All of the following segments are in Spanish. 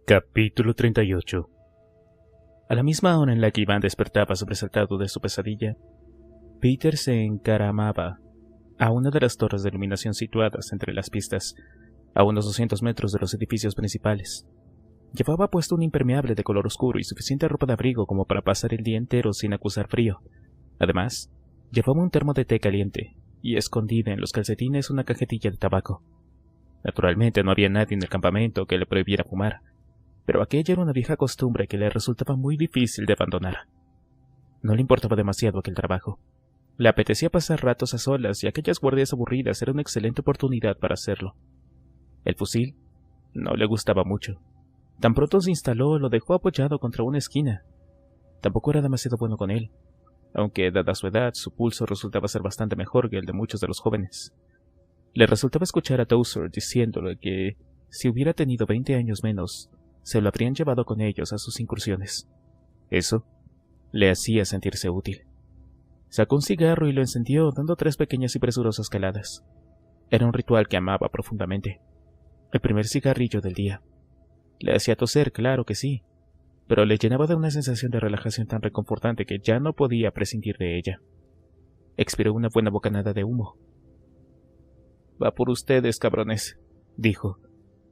Capítulo 38. A la misma hora en la que Iván despertaba sobresaltado de su pesadilla, Peter se encaramaba a una de las torres de iluminación situadas entre las pistas, a unos 200 metros de los edificios principales. Llevaba puesto un impermeable de color oscuro y suficiente ropa de abrigo como para pasar el día entero sin acusar frío. Además, llevaba un termo de té caliente y escondida en los calcetines una cajetilla de tabaco. Naturalmente no había nadie en el campamento que le prohibiera fumar, pero aquella era una vieja costumbre que le resultaba muy difícil de abandonar. No le importaba demasiado aquel trabajo. Le apetecía pasar ratos a solas y aquellas guardias aburridas era una excelente oportunidad para hacerlo. El fusil no le gustaba mucho. Tan pronto se instaló, lo dejó apoyado contra una esquina. Tampoco era demasiado bueno con él, aunque dada su edad, su pulso resultaba ser bastante mejor que el de muchos de los jóvenes. Le resultaba escuchar a Towser diciéndole que, si hubiera tenido 20 años menos, se lo habrían llevado con ellos a sus incursiones. Eso le hacía sentirse útil. Sacó un cigarro y lo encendió, dando 3 pequeñas y presurosas caladas. Era un ritual que amaba profundamente. El primer cigarrillo del día. Le hacía toser, claro que sí, pero le llenaba de una sensación de relajación tan reconfortante que ya no podía prescindir de ella. Expiró una buena bocanada de humo. «Va por ustedes, cabrones», dijo,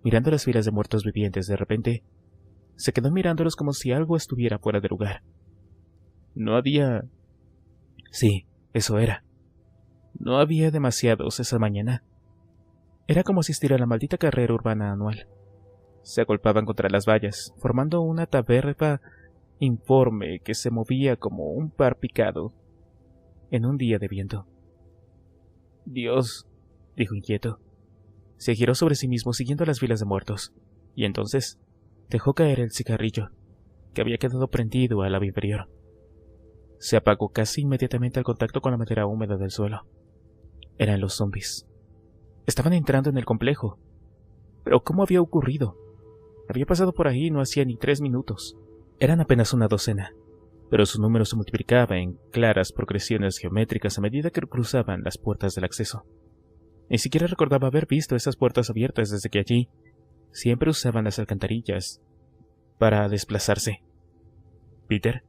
mirando las filas de muertos vivientes. De repente, se quedó mirándolos como si algo estuviera fuera de lugar. No había... Sí, eso era. No había demasiados esa mañana. Era como asistir a la maldita carrera urbana anual. Se agolpaban contra las vallas, formando una taberna informe que se movía como un par picado en un día de viento. «Dios», dijo inquieto. Se giró sobre sí mismo siguiendo las filas de muertos, y entonces dejó caer el cigarrillo, que había quedado prendido al lado inferior. Se apagó casi inmediatamente al contacto con la madera húmeda del suelo. Eran los zombies. Estaban entrando en el complejo. ¿Pero cómo había ocurrido? Había pasado por ahí no hacía ni 3 minutos. Eran apenas una docena, pero su número se multiplicaba en claras progresiones geométricas a medida que cruzaban las puertas del acceso. Ni siquiera recordaba haber visto esas puertas abiertas desde que allí siempre usaban las alcantarillas para desplazarse. Peter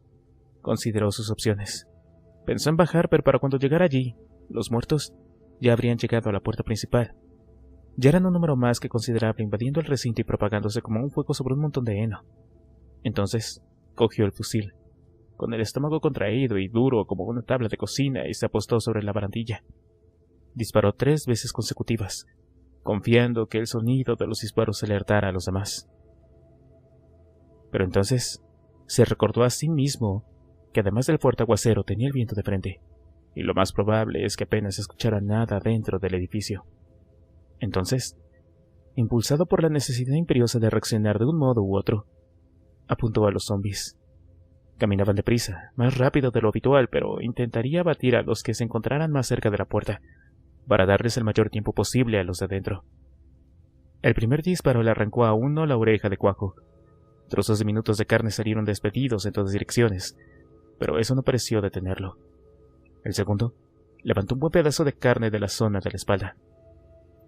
consideró sus opciones. Pensó en bajar, pero para cuando llegara allí, los muertos ya habrían llegado a la puerta principal. Ya eran un número más que considerable invadiendo el recinto y propagándose como un fuego sobre un montón de heno. Entonces cogió el fusil, con el estómago contraído y duro como una tabla de cocina, y se apostó sobre la barandilla. Disparó 3 veces consecutivas, confiando que el sonido de los disparos alertara a los demás. Pero entonces se recordó a sí mismo que además del fuerte aguacero tenía el viento de frente, y lo más probable es que apenas escuchara nada dentro del edificio. Entonces, impulsado por la necesidad imperiosa de reaccionar de un modo u otro, apuntó a los zombies. Caminaban deprisa, más rápido de lo habitual, pero intentaría abatir a los que se encontraran más cerca de la puerta, para darles el mayor tiempo posible a los de dentro. El primer disparo le arrancó a uno la oreja de cuajo. Trozos de minutos de carne salieron despedidos en todas direcciones, pero eso no pareció detenerlo. El segundo levantó un buen pedazo de carne de la zona de la espalda.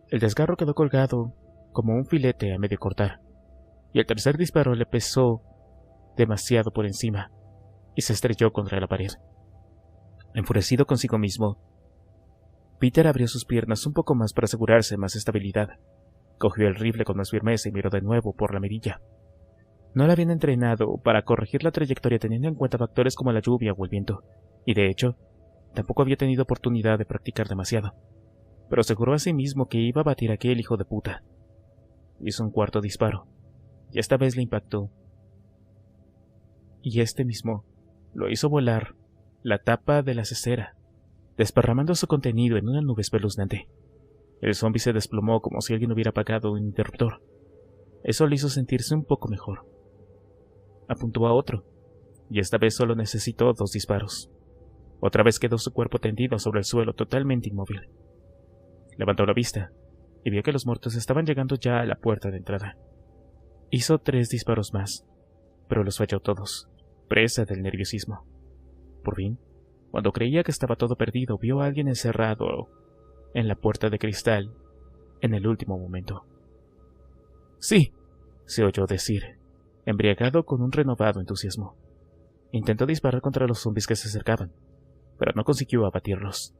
El desgarro quedó colgado como un filete a medio cortar, y el tercer disparo le pesó demasiado por encima y se estrelló contra la pared. Enfurecido consigo mismo, Peter abrió sus piernas un poco más para asegurarse más estabilidad. Cogió el rifle con más firmeza y miró de nuevo por la mirilla. No la habían entrenado para corregir la trayectoria teniendo en cuenta factores como la lluvia o el viento, y de hecho, tampoco había tenido oportunidad de practicar demasiado. Pero aseguró a sí mismo que iba a batir a aquel hijo de puta. Hizo un cuarto disparo, y esta vez le impactó. Y este mismo lo hizo volar la tapa de la cesera, desparramando su contenido en una nube espeluznante. El zombi se desplomó como si alguien hubiera apagado un interruptor. Eso le hizo sentirse un poco mejor. Apuntó a otro, y esta vez solo necesitó 2 disparos. Otra vez quedó su cuerpo tendido sobre el suelo, totalmente inmóvil. Levantó la vista, y vio que los muertos estaban llegando ya a la puerta de entrada. Hizo 3 disparos más, pero los falló todos, presa del nerviosismo. Por fin, cuando creía que estaba todo perdido, vio a alguien encerrado en la puerta de cristal en el último momento. «Sí», se oyó decir, embriagado con un renovado entusiasmo. Intentó disparar contra los zombies que se acercaban, pero no consiguió abatirlos.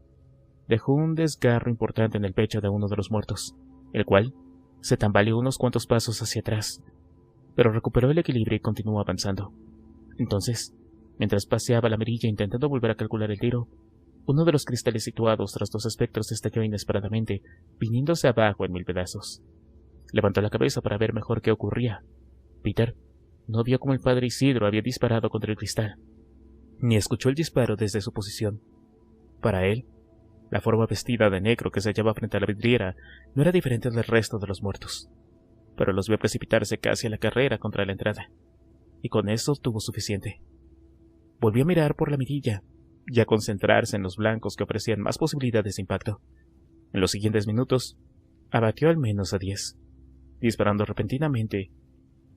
Dejó un desgarro importante en el pecho de uno de los muertos, el cual se tambaleó unos cuantos pasos hacia atrás, pero recuperó el equilibrio y continuó avanzando. Entonces, mientras paseaba la mirilla intentando volver a calcular el tiro, uno de los cristales situados tras los espectros estalló inesperadamente, viniéndose abajo en 1000 pedazos. Levantó la cabeza para ver mejor qué ocurría. Peter no vio cómo el padre Isidro había disparado contra el cristal, ni escuchó el disparo desde su posición. Para él, la forma vestida de negro que se hallaba frente a la vidriera no era diferente del resto de los muertos, pero los vio precipitarse casi a la carrera contra la entrada, y con eso tuvo suficiente. Volvió a mirar por la mirilla y a concentrarse en los blancos que ofrecían más posibilidades de impacto. En los siguientes minutos, abatió al menos a 10, disparando repentinamente,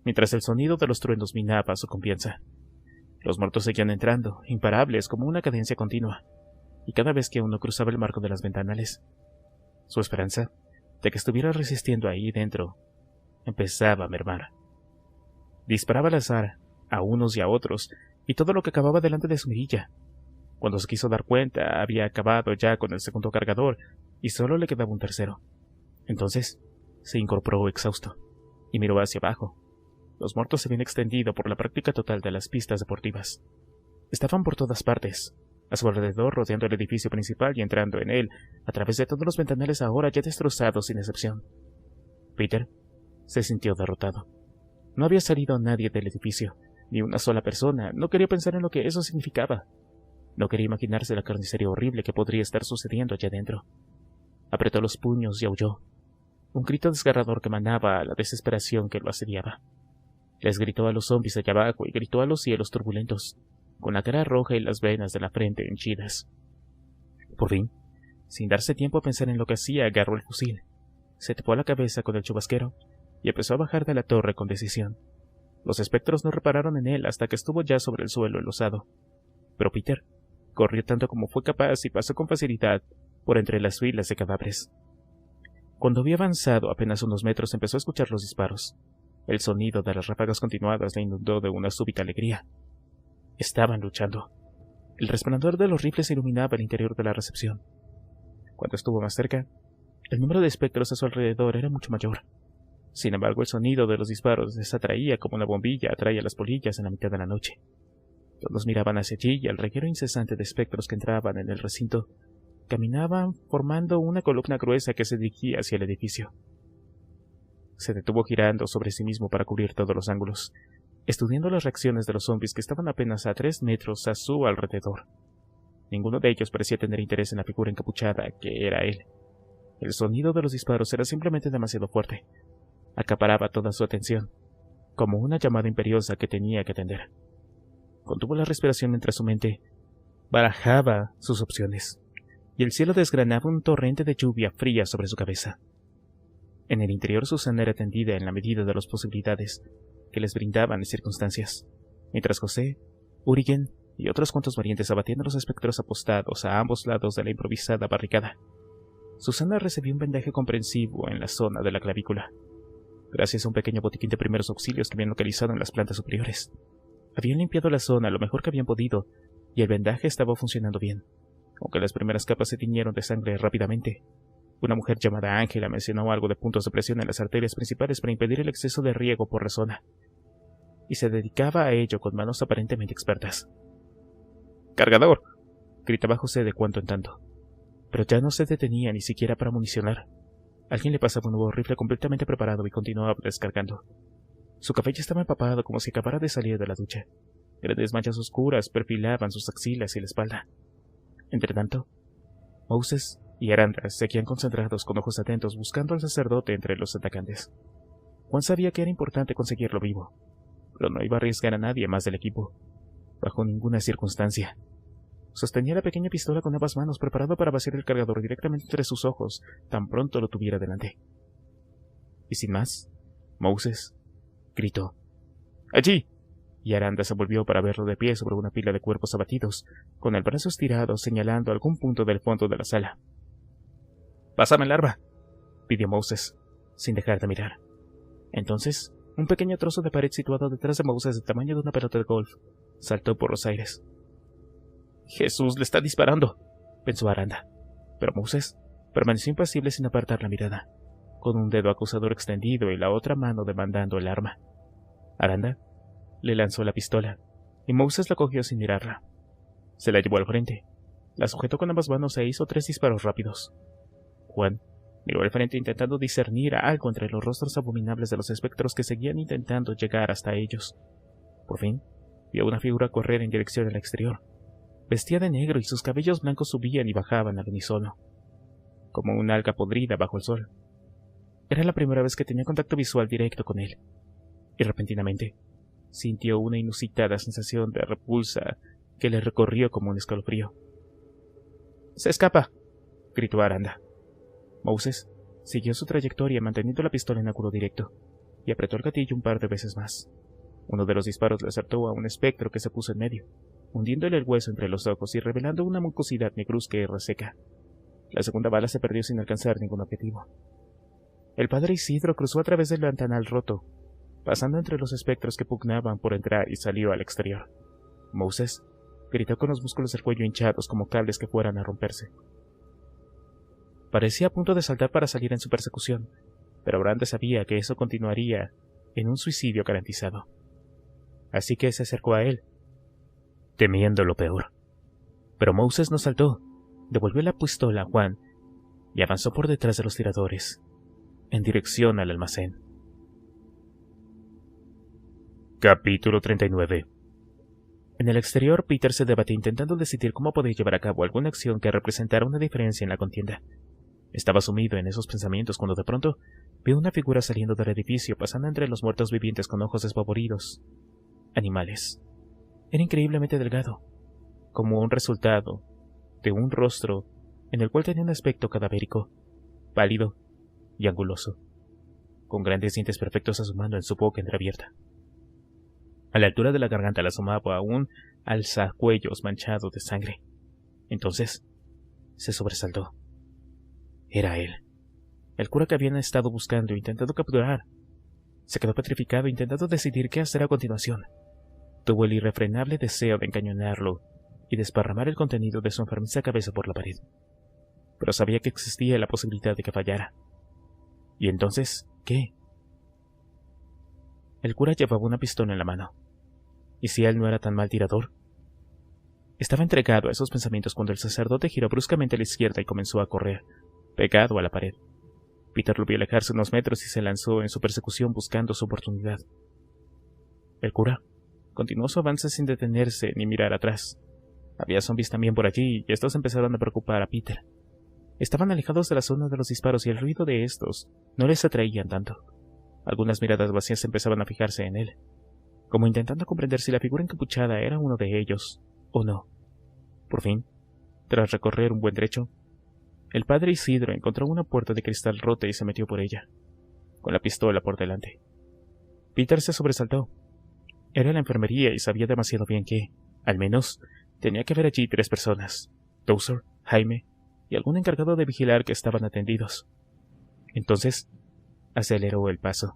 mientras el sonido de los truenos minaba su confianza. Los muertos seguían entrando, imparables como una cadencia continua, y cada vez que uno cruzaba el marco de las ventanales, su esperanza de que estuviera resistiendo ahí dentro empezaba a mermar. Disparaba al azar, a unos y a otros, y todo lo que acababa delante de su mirilla. Cuando se quiso dar cuenta, había acabado ya con el segundo cargador, y solo le quedaba un tercero. Entonces, se incorporó exhausto, y miró hacia abajo. Los muertos se habían extendido por la práctica total de las pistas deportivas. Estaban por todas partes, a su alrededor, rodeando el edificio principal y entrando en él, a través de todos los ventanales ahora ya destrozados sin excepción. Peter se sintió derrotado. No había salido nadie del edificio, ni una sola persona. No quería pensar en lo que eso significaba. No quería imaginarse la carnicería horrible que podría estar sucediendo allá dentro. Apretó los puños y aulló, un grito desgarrador que emanaba a la desesperación que lo asediaba. Les gritó a los zombies allá abajo y gritó a los cielos turbulentos, con la cara roja y las venas de la frente henchidas. Por fin, sin darse tiempo a pensar en lo que hacía, agarró el fusil, se tapó la cabeza con el chubasquero y empezó a bajar de la torre con decisión. Los espectros no repararon en él hasta que estuvo ya sobre el suelo enlosado, pero Peter corrió tanto como fue capaz y pasó con facilidad por entre las filas de cadáveres. Cuando había avanzado apenas unos metros empezó a escuchar los disparos. El sonido de las ráfagas continuadas le inundó de una súbita alegría. Estaban luchando. El resplandor de los rifles iluminaba el interior de la recepción. Cuando estuvo más cerca, el número de espectros a su alrededor era mucho mayor. Sin embargo, el sonido de los disparos les atraía como una bombilla atrae a las polillas en la mitad de la noche. Todos miraban hacia allí y al reguero incesante de espectros que entraban en el recinto caminaban formando una columna gruesa que se dirigía hacia el edificio. Se detuvo girando sobre sí mismo para cubrir todos los ángulos, estudiando las reacciones de los zombies que estaban apenas a 3 metros a su alrededor. Ninguno de ellos parecía tener interés en la figura encapuchada que era él. El sonido de los disparos era simplemente demasiado fuerte. Acaparaba toda su atención, como una llamada imperiosa que tenía que atender. Contuvo la respiración mientras su mente barajaba sus opciones, y el cielo desgranaba un torrente de lluvia fría sobre su cabeza. En el interior Susana era tendida en la medida de las posibilidades que les brindaban las circunstancias, mientras José, Urigen y otros cuantos valientes abatían a los espectros apostados a ambos lados de la improvisada barricada. Susana recibió un vendaje comprensivo en la zona de la clavícula, gracias a un pequeño botiquín de primeros auxilios que habían localizado en las plantas superiores. Habían limpiado la zona lo mejor que habían podido, y el vendaje estaba funcionando bien, aunque las primeras capas se tiñeron de sangre rápidamente. Una mujer llamada Ángela mencionó algo de puntos de presión en las arterias principales para impedir el exceso de riego por la zona, y se dedicaba a ello con manos aparentemente expertas. ¡Cargador!, gritaba José de cuando en tanto, pero ya no se detenía ni siquiera para municionar. Alguien le pasaba un nuevo rifle completamente preparado y continuaba descargando. Su cabello estaba empapado como si acabara de salir de la ducha. Grandes manchas oscuras perfilaban sus axilas y la espalda. Entretanto, Moses y Aranda seguían concentrados con ojos atentos buscando al sacerdote entre los atacantes. Juan sabía que era importante conseguirlo vivo, pero no iba a arriesgar a nadie más del equipo, bajo ninguna circunstancia. Sostenía la pequeña pistola con ambas manos, preparado para vaciar el cargador directamente entre sus ojos, tan pronto lo tuviera delante. Y sin más, Moses gritó: ¡Allí! Y Aranda se volvió para verlo de pie sobre una pila de cuerpos abatidos, con el brazo estirado señalando algún punto del fondo de la sala. «¡Pásame el arma!», pidió Moses, sin dejar de mirar. Entonces, Un pequeño trozo de pared situado detrás de Moses del tamaño de una pelota de golf saltó por los aires. «¡Jesús le está disparando!», pensó Aranda. Pero Moses permaneció impasible sin apartar la mirada, con un dedo acusador extendido y la otra mano demandando el arma. Aranda le lanzó la pistola, y Moses la cogió sin mirarla. Se la llevó al frente, la sujetó con ambas manos e hizo 3 disparos rápidos. Juan miró al frente intentando discernir algo entre los rostros abominables de los espectros que seguían intentando llegar hasta ellos. Por fin, vio una figura correr en dirección al exterior. Vestía de negro y sus cabellos blancos subían y bajaban al unísono, como una alga podrida bajo el sol. Era la primera vez que tenía contacto visual directo con él, y repentinamente sintió una inusitada sensación de repulsa que le recorrió como un escalofrío. «¡Se escapa!», gritó Aranda. Moses siguió su trayectoria manteniendo la pistola en ángulo directo, y apretó el gatillo un par de veces más. Uno de los disparos le acertó a un espectro que se puso en medio, hundiéndole el hueso entre los ojos y revelando una mucosidad negruzca y reseca. La segunda bala se perdió sin alcanzar ningún objetivo. El padre Isidro cruzó a través del ventanal roto, pasando entre los espectros que pugnaban por entrar y salió al exterior. Moses gritó con los músculos del cuello hinchados como cables que fueran a romperse. Parecía a punto de saltar para salir en su persecución, pero Aranda sabía que eso continuaría en un suicidio garantizado. Así que se acercó a él, temiendo lo peor. Pero Moses no saltó, devolvió la pistola a Juan y avanzó por detrás de los tiradores, en dirección al almacén. Capítulo 39. En el exterior, Peter se debatía intentando decidir cómo podía llevar a cabo alguna acción que representara una diferencia en la contienda. Estaba sumido en esos pensamientos cuando de pronto vio una figura saliendo del edificio, pasando entre los muertos vivientes con ojos despavoridos. Animales. Era increíblemente delgado, como un resultado de un rostro en el cual tenía un aspecto cadavérico, pálido y anguloso, con grandes dientes perfectos asomando en su boca entreabierta. A la altura de la garganta le asomaba un alzacuellos manchado de sangre. Entonces se sobresaltó. Era él, el cura que habían estado buscando e intentando capturar. Se quedó petrificado intentando decidir qué hacer a continuación. Tuvo el irrefrenable deseo de encañonarlo y desparramar el contenido de su enfermiza cabeza por la pared. Pero sabía que existía la posibilidad de que fallara. ¿Y entonces qué? El cura llevaba una pistola en la mano. ¿Y si él no era tan mal tirador? Estaba entregado a esos pensamientos cuando el sacerdote giró bruscamente a la izquierda y comenzó a correr, pegado a la pared. Peter lo vio alejarse unos metros y se lanzó en su persecución buscando su oportunidad. El cura continuó su avance sin detenerse ni mirar atrás. Había zombies también por allí y estos empezaron a preocupar a Peter. Estaban alejados de la zona de los disparos y el ruido de estos no les atraían tanto. Algunas miradas vacías empezaban a fijarse en él, como intentando comprender si la figura encapuchada era uno de ellos o no. Por fin, tras recorrer un buen trecho, el padre Isidro encontró una puerta de cristal rota y se metió por ella, con la pistola por delante. Peter se sobresaltó. Era la enfermería y sabía demasiado bien que, al menos, tenía que haber allí 3 personas: Towser, Jaime y algún encargado de vigilar que estaban atendidos. Entonces, aceleró el paso.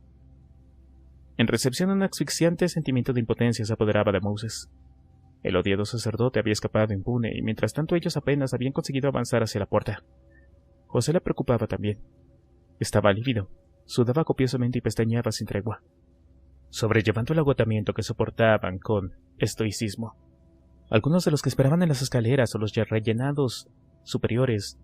En recepción, un asfixiante sentimiento de impotencia se apoderaba de Moses. El odiado sacerdote había escapado impune y mientras tanto ellos apenas habían conseguido avanzar hacia la puerta. José le preocupaba también. Estaba lívido, sudaba copiosamente y pestañeaba sin tregua, sobrellevando el agotamiento que soportaban con estoicismo. Algunos de los que esperaban en las escaleras o los ya rellenados superiores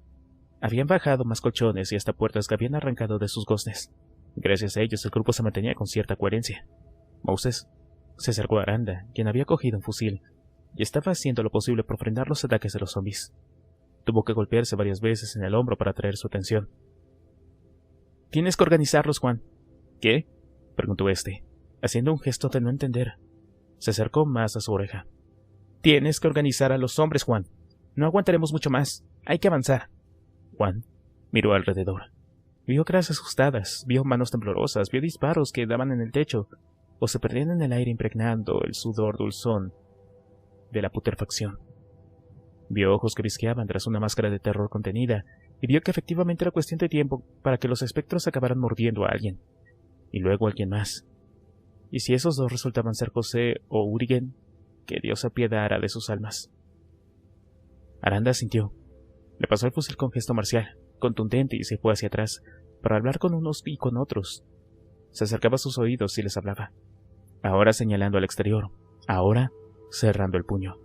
habían bajado más colchones y hasta puertas que habían arrancado de sus goznes. Gracias a ellos el grupo se mantenía con cierta coherencia. Moses se acercó a Aranda, quien había cogido un fusil, y estaba haciendo lo posible por frenar los ataques de los zombies. Tuvo que golpearse varias veces en el hombro para atraer su atención. «Tienes que organizarlos, Juan». «¿Qué?», preguntó este, haciendo un gesto de no entender. Se acercó más a su oreja. «Tienes que organizar a los hombres, Juan. No aguantaremos mucho más. Hay que avanzar». Juan miró alrededor. Vio caras asustadas, vio manos temblorosas, vio disparos que daban en el techo o se perdían en el aire impregnando el sudor dulzón de la putrefacción. Vio ojos que visqueaban tras una máscara de terror contenida y vio que efectivamente era cuestión de tiempo para que los espectros acabaran mordiendo a alguien, y luego a alguien más, y si esos dos resultaban ser José o Urigen, que Dios se apiadara de sus almas. Aranda asintió. Le pasó el fusil con gesto marcial, contundente, y se fue hacia atrás, para hablar con unos y con otros. Se acercaba a sus oídos y les hablaba. Ahora señalando al exterior, ahora cerrando el puño.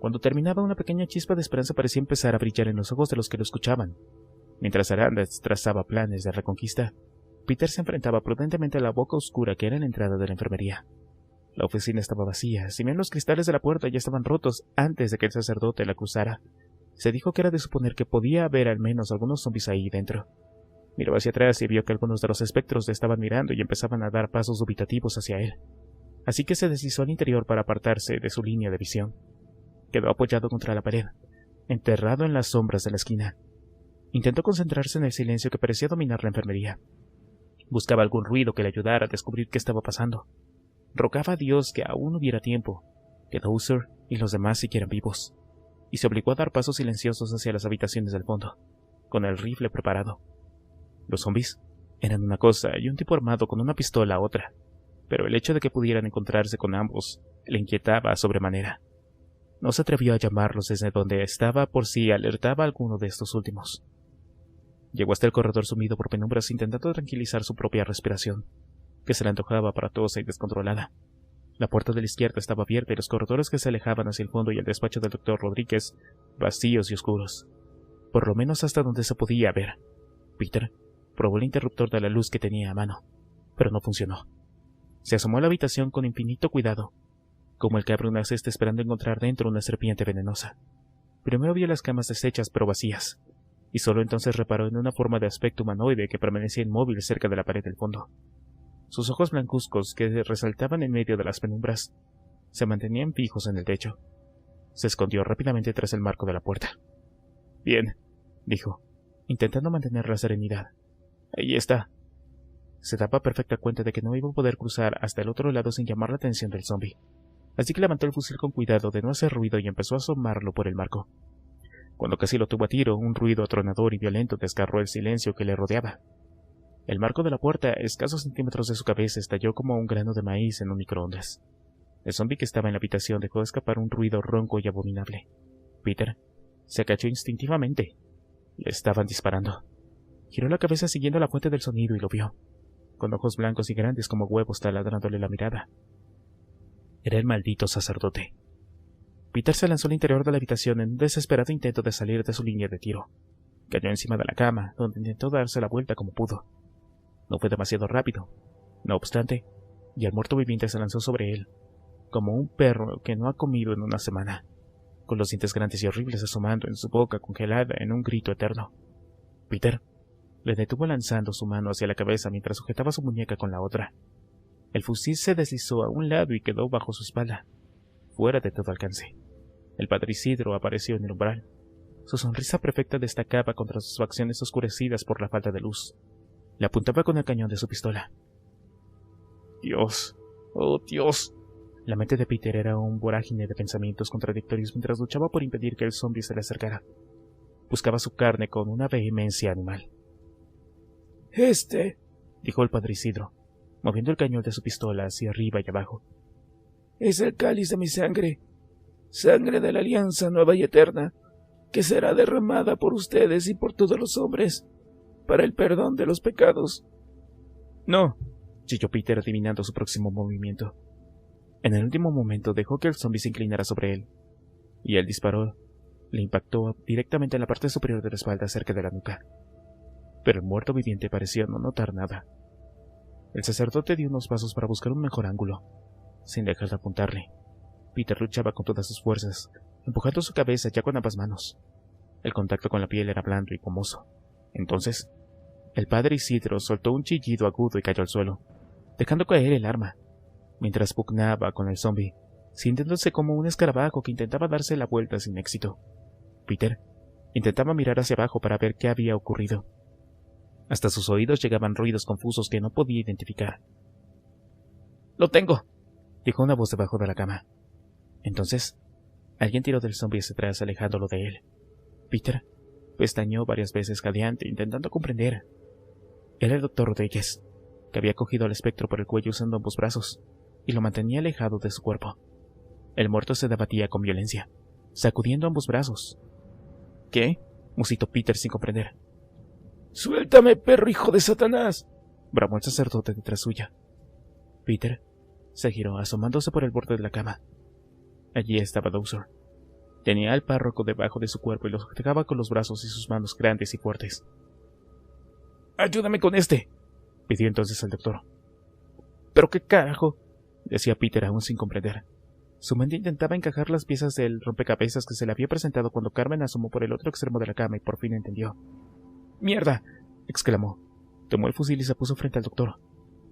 Cuando terminaba, una pequeña chispa de esperanza parecía empezar a brillar en los ojos de los que lo escuchaban. Mientras Aranda trazaba planes de reconquista, Peter se enfrentaba prudentemente a la boca oscura que era la entrada de la enfermería. La oficina estaba vacía, si bien los cristales de la puerta ya estaban rotos antes de que el sacerdote la cruzara. Se dijo que era de suponer que podía haber al menos algunos zombies ahí dentro. Miró hacia atrás y vio que algunos de los espectros le estaban mirando y empezaban a dar pasos dubitativos hacia él. Así que se deslizó al interior para apartarse de su línea de visión. Quedó apoyado contra la pared, enterrado en las sombras de la esquina. Intentó concentrarse en el silencio que parecía dominar la enfermería. Buscaba algún ruido que le ayudara a descubrir qué estaba pasando. Rogaba a Dios que aún hubiera tiempo, que Dowser y los demás siguieran vivos, y se obligó a dar pasos silenciosos hacia las habitaciones del fondo, con el rifle preparado. Los zombies eran una cosa y un tipo armado con una pistola otra, pero el hecho de que pudieran encontrarse con ambos le inquietaba sobremanera. No se atrevió a llamarlos desde donde estaba por si alertaba a alguno de estos últimos. Llegó hasta el corredor sumido por penumbras intentando tranquilizar su propia respiración, que se le antojaba aparatosa y descontrolada. La puerta de la izquierda estaba abierta y los corredores que se alejaban hacia el fondo y el despacho del doctor Rodríguez, vacíos y oscuros. Por lo menos hasta donde se podía ver. Peter probó el interruptor de la luz que tenía a mano, pero no funcionó. Se asomó a la habitación con infinito cuidado, como el que abre una cesta esperando encontrar dentro una serpiente venenosa. Primero vio las camas deshechas pero vacías, y solo entonces reparó en una forma de aspecto humanoide que permanecía inmóvil cerca de la pared del fondo. Sus ojos blancuzcos, que resaltaban en medio de las penumbras, se mantenían fijos en el techo. Se escondió rápidamente tras el marco de la puerta. «Bien», dijo, intentando mantener la serenidad. «Ahí está». Se daba perfecta cuenta de que no iba a poder cruzar hasta el otro lado sin llamar la atención del zombi, así que levantó el fusil con cuidado de no hacer ruido y empezó a asomarlo por el marco. Cuando casi lo tuvo a tiro, un ruido atronador y violento desgarró el silencio que le rodeaba. El marco de la puerta, a escasos centímetros de su cabeza, estalló como un grano de maíz en un microondas. El zombi que estaba en la habitación dejó escapar un ruido ronco y abominable. Peter se agachó instintivamente. Le estaban disparando. Giró la cabeza siguiendo la fuente del sonido y lo vio, con ojos blancos y grandes como huevos taladrándole la mirada. Era el maldito sacerdote. Peter se lanzó al interior de la habitación en un desesperado intento de salir de su línea de tiro. Cayó encima de la cama, donde intentó darse la vuelta como pudo. No fue demasiado rápido. No obstante, y el muerto viviente se lanzó sobre él, como un perro que no ha comido en una semana, con los dientes grandes y horribles asomando en su boca congelada en un grito eterno. Peter le detuvo lanzando su mano hacia la cabeza mientras sujetaba su muñeca con la otra. El fusil se deslizó a un lado y quedó bajo su espalda, fuera de todo alcance. El padre Isidro apareció en el umbral. Su sonrisa perfecta destacaba contra sus facciones oscurecidas por la falta de luz. Le apuntaba con el cañón de su pistola. «Dios, oh Dios». La mente de Peter era un vorágine de pensamientos contradictorios mientras luchaba por impedir que el zombi se le acercara. Buscaba su carne con una vehemencia animal. «Dijo el padre Isidro, moviendo el cañón de su pistola hacia arriba y abajo. «Es el cáliz de mi sangre, sangre de la alianza nueva y eterna, que será derramada por ustedes y por todos los hombres, para el perdón de los pecados». «No», chilló Peter adivinando su próximo movimiento. En el último momento dejó que el zombi se inclinara sobre él, y él disparó. Le impactó directamente en la parte superior de la espalda cerca de la nuca. Pero el muerto viviente parecía no notar nada. El sacerdote dio unos pasos para buscar un mejor ángulo, sin dejar de apuntarle. Peter luchaba con todas sus fuerzas, empujando su cabeza ya con ambas manos. El contacto con la piel era blando y gomoso. Entonces, el padre Isidro soltó un chillido agudo y cayó al suelo, dejando caer el arma, mientras pugnaba con el zombi, sintiéndose como un escarabajo que intentaba darse la vuelta sin éxito. Peter intentaba mirar hacia abajo para ver qué había ocurrido. Hasta sus oídos llegaban ruidos confusos que no podía identificar. «¡Lo tengo!», dijo una voz debajo de la cama. Entonces, alguien tiró del zombi hacia atrás, alejándolo de él. Peter pestañeó varias veces jadeante, intentando comprender. Era el doctor Rodríguez. que había cogido al espectro por el cuello usando ambos brazos, y lo mantenía alejado de su cuerpo. El muerto se debatía con violencia, sacudiendo ambos brazos. ¿Qué? Musitó Peter sin comprender. —¡Suéltame, perro hijo de Satanás! —bramó el sacerdote detrás suya. Peter se giró, asomándose por el borde de la cama. Allí estaba Dowser. Tenía al párroco debajo de su cuerpo y lo sujetaba con los brazos y sus manos grandes y fuertes. —¡Ayúdame con este! —pidió entonces al doctor. —¿Pero qué carajo? —decía Peter aún sin comprender. Su mente intentaba encajar las piezas del rompecabezas que se le había presentado cuando Carmen asomó por el otro extremo de la cama y por fin entendió. —¡Mierda! —exclamó. Tomó el fusil y se puso frente al doctor.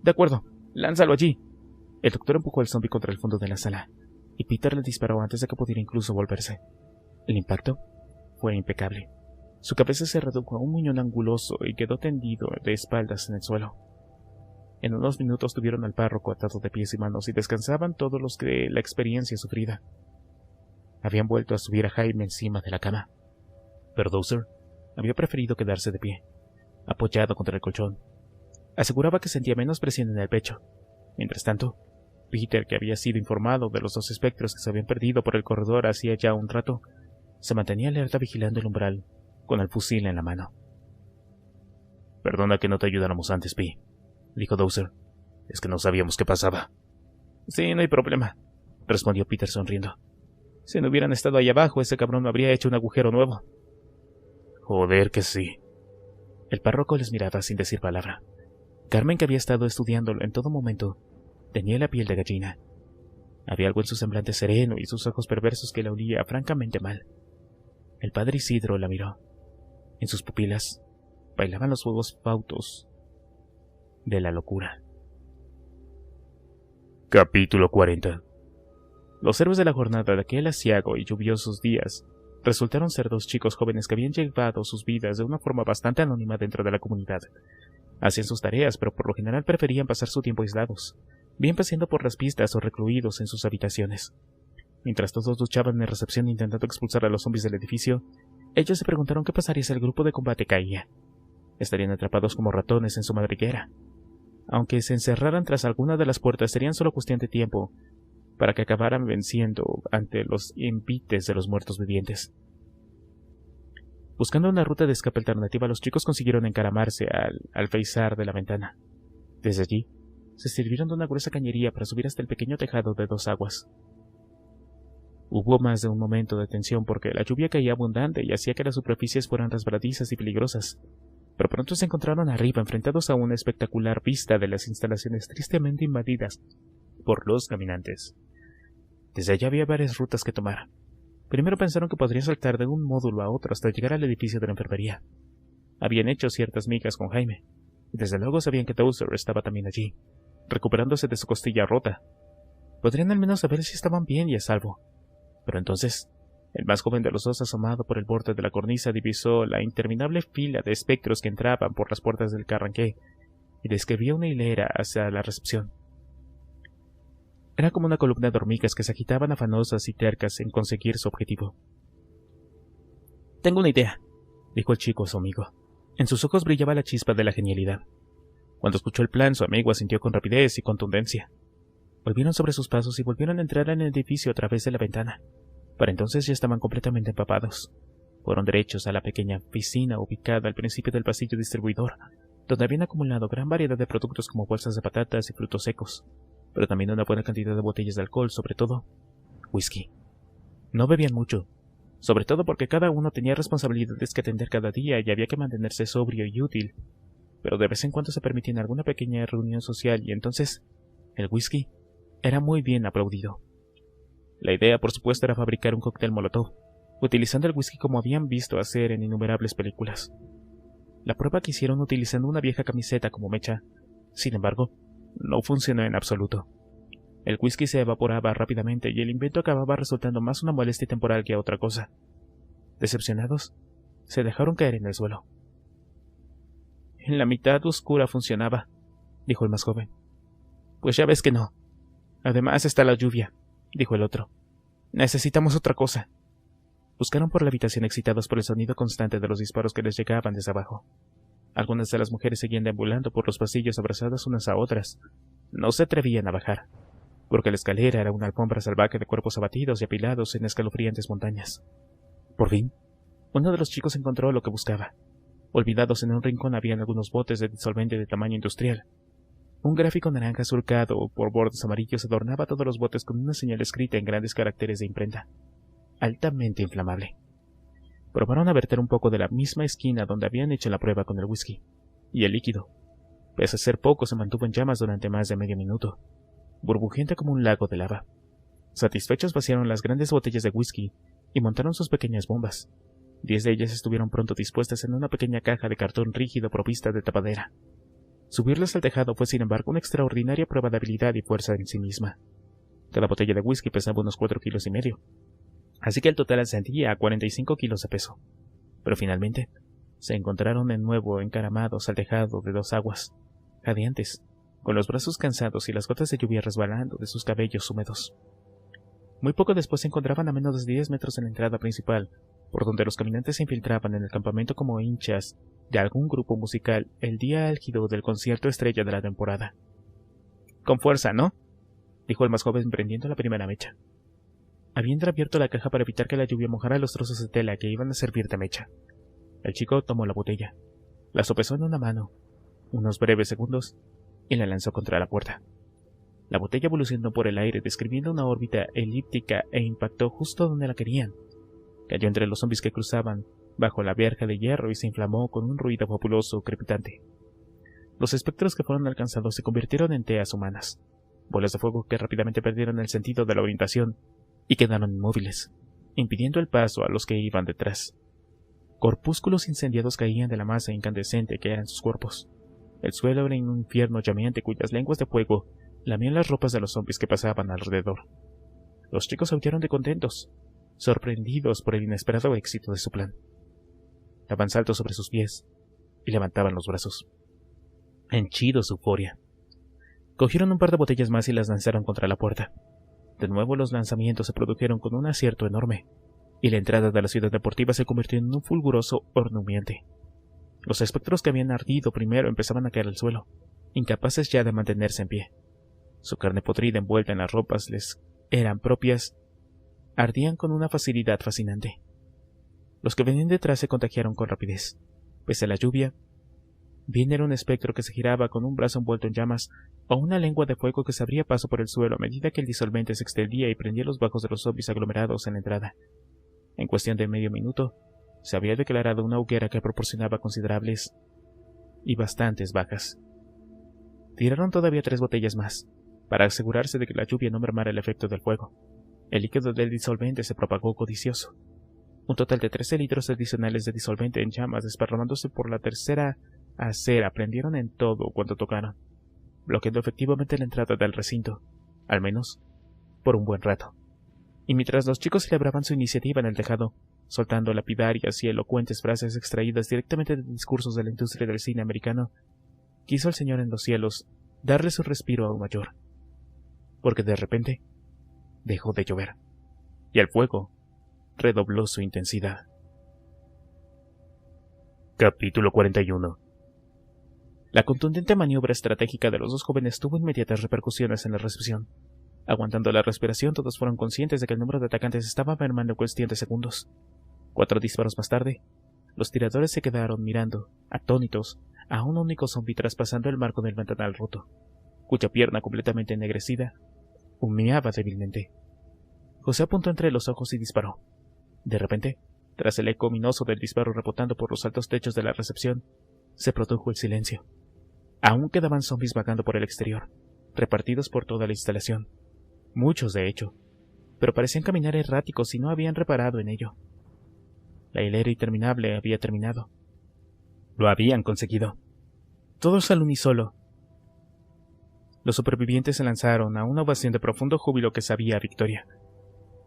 —De acuerdo, lánzalo allí. El doctor empujó al zombi contra el fondo de la sala, y Peter le disparó antes de que pudiera incluso volverse. El impacto fue impecable. Su cabeza se redujo a un muñón anguloso y quedó tendido de espaldas en el suelo. En unos minutos tuvieron al párroco atado de pies y manos y descansaban todos los de la experiencia sufrida. Habían vuelto a subir a Jaime encima de la cama, pero Dowser había preferido quedarse de pie, apoyado contra el colchón. Aseguraba que sentía menos presión en el pecho. Mientras tanto, Peter, que había sido informado de los dos espectros que se habían perdido por el corredor hacía ya un rato, se mantenía alerta vigilando el umbral, con el fusil en la mano. —Perdona que no te ayudáramos antes, Pi —dijo Dowser—. Es que no sabíamos qué pasaba. —Sí, no hay problema —respondió Peter sonriendo—. Si no hubieran estado ahí abajo, ese cabrón me habría hecho un agujero nuevo. —Joder que sí. El párroco les miraba sin decir palabra. Carmen, que había estado estudiándolo en todo momento, tenía la piel de gallina. Había algo en su semblante sereno y sus ojos perversos que la olía francamente mal. El padre Isidro la miró. En sus pupilas bailaban los fuegos fautos de la locura. Capítulo 40. Los héroes de la jornada de aquel aciago y lluviosos días resultaron ser dos chicos jóvenes que habían llevado sus vidas de una forma bastante anónima dentro de la comunidad. Hacían sus tareas, pero por lo general preferían pasar su tiempo aislados, bien paseando por las pistas o recluidos en sus habitaciones. Mientras todos luchaban en recepción intentando expulsar a los zombies del edificio, ellos se preguntaron qué pasaría si el grupo de combate caía. Estarían atrapados como ratones en su madriguera. Aunque se encerraran tras alguna de las puertas, serían solo cuestión de tiempo para que acabaran venciendo ante los envites de los muertos vivientes. Buscando una ruta de escape alternativa, los chicos consiguieron encaramarse al alféizar de la ventana. Desde allí, se sirvieron de una gruesa cañería para subir hasta el pequeño tejado de dos aguas. Hubo más de un momento de tensión porque la lluvia caía abundante y hacía que las superficies fueran resbaladizas y peligrosas, pero pronto se encontraron arriba enfrentados a una espectacular vista de las instalaciones tristemente invadidas por los caminantes. Desde allá había varias rutas que tomar. Primero pensaron que podrían saltar de un módulo a otro hasta llegar al edificio de la enfermería. Habían hecho ciertas migas con Jaime, y desde luego sabían que Dowser estaba también allí, recuperándose de su costilla rota. Podrían al menos saber si estaban bien y a salvo. Pero entonces, el más joven de los dos, asomado por el borde de la cornisa, divisó la interminable fila de espectros que entraban por las puertas del carranqué y describía una hilera hacia la recepción. Era como una columna de hormigas que se agitaban afanosas y tercas en conseguir su objetivo. «Tengo una idea», dijo el chico a su amigo. En sus ojos brillaba la chispa de la genialidad. Cuando escuchó el plan, su amigo asintió con rapidez y contundencia. Volvieron sobre sus pasos y volvieron a entrar en el edificio a través de la ventana. Para entonces ya estaban completamente empapados. Fueron derechos a la pequeña piscina ubicada al principio del pasillo distribuidor, donde habían acumulado gran variedad de productos como bolsas de patatas y frutos secos, pero también una buena cantidad de botellas de alcohol, sobre todo whisky. No bebían mucho, sobre todo porque cada uno tenía responsabilidades que atender cada día y había que mantenerse sobrio y útil, pero de vez en cuando se permitían alguna pequeña reunión social y entonces el whisky era muy bien aplaudido. La idea, por supuesto, era fabricar un cóctel molotov, utilizando el whisky como habían visto hacer en innumerables películas. La prueba que hicieron utilizando una vieja camiseta como mecha, sin embargo, no funcionó en absoluto. El whisky se evaporaba rápidamente y el invento acababa resultando más una molestia temporal que otra cosa. Decepcionados, se dejaron caer en el suelo. «En la mitad oscura funcionaba», dijo el más joven. «Pues ya ves que no. Además está la lluvia», dijo el otro. «Necesitamos otra cosa». Buscaron por la habitación excitados por el sonido constante de los disparos que les llegaban desde abajo. Algunas de las mujeres seguían deambulando por los pasillos abrazadas unas a otras. No se atrevían a bajar, porque la escalera era una alfombra salvaje de cuerpos abatidos y apilados en escalofriantes montañas. Por fin, uno de los chicos encontró lo que buscaba. Olvidados en un rincón habían algunos botes de disolvente de tamaño industrial. Un gráfico naranja surcado por bordes amarillos adornaba todos los botes con una señal escrita en grandes caracteres de imprenta. Altamente inflamable. Probaron a verter un poco de la misma esquina donde habían hecho la prueba con el whisky, y el líquido, pese a ser poco, se mantuvo en llamas durante más de medio minuto, burbujeante como un lago de lava. Satisfechos vaciaron las grandes botellas de whisky y montaron sus pequeñas bombas. 10 de ellas estuvieron pronto dispuestas en una pequeña caja de cartón rígido provista de tapadera. Subirlas al tejado fue, sin embargo, una extraordinaria prueba de habilidad y fuerza en sí misma. Cada botella de whisky pesaba unos 4,5 kilos, así que el total ascendía a 45 kilos de peso. Pero finalmente, se encontraron de nuevo encaramados al tejado de 2 aguas, jadeantes, con los brazos cansados y las gotas de lluvia resbalando de sus cabellos húmedos. Muy poco después se encontraban a menos de 10 metros de la entrada principal, por donde los caminantes se infiltraban en el campamento como hinchas de algún grupo musical el día álgido del concierto estrella de la temporada. «Con fuerza, ¿no?», dijo el más joven prendiendo la primera mecha. Había entreabierto la caja para evitar que la lluvia mojara los trozos de tela que iban a servir de mecha. El chico tomó la botella, la sopesó en una mano, unos breves segundos, y la lanzó contra la puerta. La botella evolucionó por el aire describiendo una órbita elíptica e impactó justo donde la querían. Cayó entre los zombies que cruzaban bajo la verja de hierro y se inflamó con un ruido fabuloso crepitante. Los espectros que fueron alcanzados se convirtieron en teas humanas, bolas de fuego que rápidamente perdieron el sentido de la orientación y quedaron inmóviles, impidiendo el paso a los que iban detrás. Corpúsculos incendiados caían de la masa incandescente que eran sus cuerpos. El suelo era un infierno llameante cuyas lenguas de fuego lamían las ropas de los zombies que pasaban alrededor. Los chicos aullaron de contentos, sorprendidos por el inesperado éxito de su plan. Daban saltos sobre sus pies y levantaban los brazos, henchidos de euforia. Cogieron un par de botellas más y las lanzaron contra la puerta. De nuevo los lanzamientos se produjeron con un acierto enorme, y la entrada de la ciudad deportiva se convirtió en un fulguroso horno humeante. Los espectros que habían ardido primero empezaban a caer al suelo, incapaces ya de mantenerse en pie. Su carne podrida envuelta en las ropas les eran propias, ardían con una facilidad fascinante. Los que venían detrás se contagiaron con rapidez. Pese a la lluvia, bien era un espectro que se giraba con un brazo envuelto en llamas o una lengua de fuego que se abría paso por el suelo a medida que el disolvente se extendía y prendía los bajos de los zombies aglomerados en la entrada. En cuestión de medio minuto, se había declarado una hoguera que proporcionaba considerables y bastantes bajas. Tiraron todavía 3 botellas más, para asegurarse de que la lluvia no mermara el efecto del fuego. El líquido del disolvente se propagó codicioso. Un total de 13 litros adicionales de disolvente en llamas desparramándose por la tercera acera prendieron en todo cuanto tocaron, bloqueando efectivamente la entrada del recinto, al menos por un buen rato. Y mientras los chicos celebraban su iniciativa en el tejado, soltando lapidarias y elocuentes frases extraídas directamente de discursos de la industria del cine americano, quiso el Señor en los cielos darle su respiro aún mayor, porque de repente dejó de llover, y el fuego redobló su intensidad. Capítulo 41. La contundente maniobra estratégica de los 2 jóvenes tuvo inmediatas repercusiones en la recepción. Aguantando la respiración, todos fueron conscientes de que el número de atacantes estaba mermando en cuestión de segundos. 4 disparos más tarde, los tiradores se quedaron mirando, atónitos, a un único zombi traspasando el marco del ventanal roto, cuya pierna completamente ennegrecida humeaba débilmente. José apuntó entre los ojos y disparó. De repente, tras el eco ominoso del disparo rebotando por los altos techos de la recepción, se produjo el silencio. Aún quedaban zombis vagando por el exterior, repartidos por toda la instalación. Muchos, de hecho, pero parecían caminar erráticos y no habían reparado en ello. La hilera interminable había terminado. Lo habían conseguido. Todos al unísono. Los supervivientes se lanzaron a una ovación de profundo júbilo que sabía a victoria.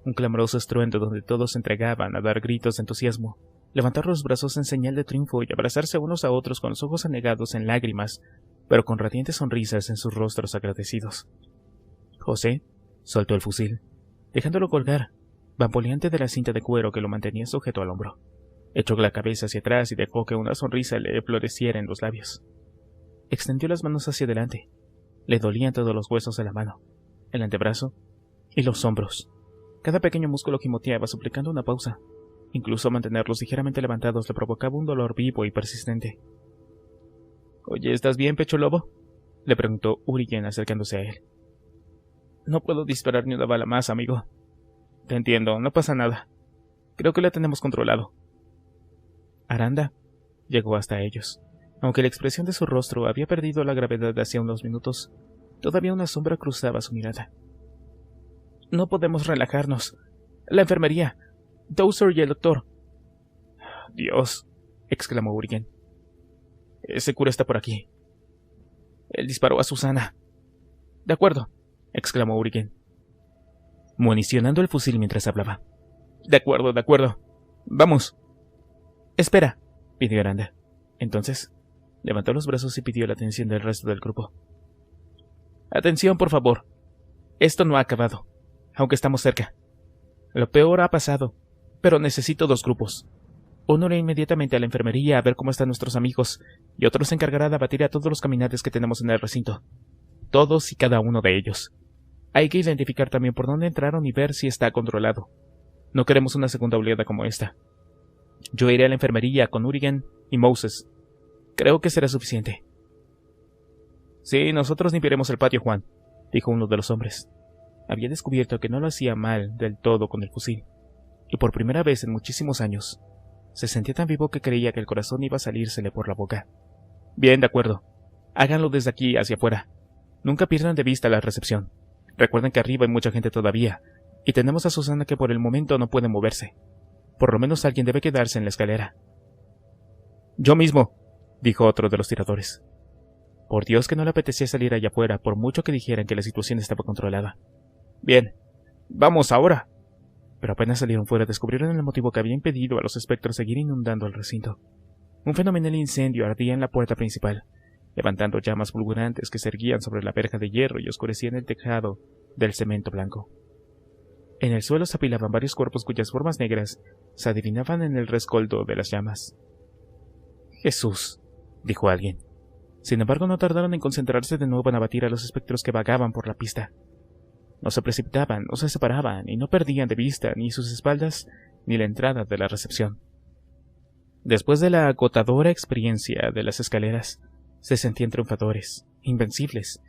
Un clamoroso estruendo donde todos se entregaban a dar gritos de entusiasmo, levantar los brazos en señal de triunfo y abrazarse unos a otros con los ojos anegados en lágrimas, pero con radiantes sonrisas en sus rostros agradecidos. José soltó el fusil, dejándolo colgar, bamboleante de la cinta de cuero que lo mantenía sujeto al hombro. Echó la cabeza hacia atrás y dejó que una sonrisa le floreciera en los labios. Extendió las manos hacia adelante. Le dolían todos los huesos de la mano, el antebrazo y los hombros. Cada pequeño músculo gimoteaba suplicando una pausa. Incluso mantenerlos ligeramente levantados le provocaba un dolor vivo y persistente. «Oye, ¿estás bien, Pecho Lobo?», le preguntó Urigen acercándose a él. «No puedo disparar ni una bala más, amigo». «Te entiendo, no pasa nada. Creo que la tenemos controlado». Aranda llegó hasta ellos. Aunque la expresión de su rostro había perdido la gravedad de hacía unos minutos, todavía una sombra cruzaba su mirada. «No podemos relajarnos. La enfermería. Dozer y el doctor». «Dios», exclamó Urigen. «Ese cura está por aquí. Él disparó a Susana». «De acuerdo», exclamó Urigen, municionando el fusil mientras hablaba. De acuerdo. Vamos». «Espera», pidió Aranda. Entonces, levantó los brazos y pidió la atención del resto del grupo. «Atención, por favor. Esto no ha acabado, aunque estamos cerca. Lo peor ha pasado, pero necesito 2 grupos. Uno irá inmediatamente a la enfermería a ver cómo están nuestros amigos, y otro se encargará de abatir a todos los caminantes que tenemos en el recinto. Todos y cada uno de ellos. Hay que identificar también por dónde entraron y ver si está controlado. No queremos una segunda oleada como esta. Yo iré a la enfermería con Urigen y Moses. Creo que será suficiente». «Sí, nosotros limpiaremos el patio, Juan», dijo uno de los hombres. Había descubierto que no lo hacía mal del todo con el fusil, y por primera vez en muchísimos años, se sentía tan vivo que creía que el corazón iba a salírsele por la boca. «Bien, de acuerdo. Háganlo desde aquí hacia afuera. Nunca pierdan de vista la recepción. Recuerden que arriba hay mucha gente todavía, y tenemos a Susana que por el momento no puede moverse. Por lo menos alguien debe quedarse en la escalera». «Yo mismo», dijo otro de los tiradores. Por Dios que no le apetecía salir allá afuera, por mucho que dijeran que la situación estaba controlada. «Bien, vamos ahora». Pero apenas salieron fuera descubrieron el motivo que había impedido a los espectros seguir inundando el recinto. Un fenomenal incendio ardía en la puerta principal, levantando llamas fulgurantes que se erguían sobre la verja de hierro y oscurecían el tejado del cemento blanco. En el suelo se apilaban varios cuerpos cuyas formas negras se adivinaban en el rescoldo de las llamas. «Jesús», dijo alguien. Sin embargo, no tardaron en concentrarse de nuevo en abatir a los espectros que vagaban por la pista. No se precipitaban, no se separaban, y no perdían de vista ni sus espaldas ni la entrada de la recepción. Después de la agotadora experiencia de las escaleras, se sentían triunfadores, invencibles.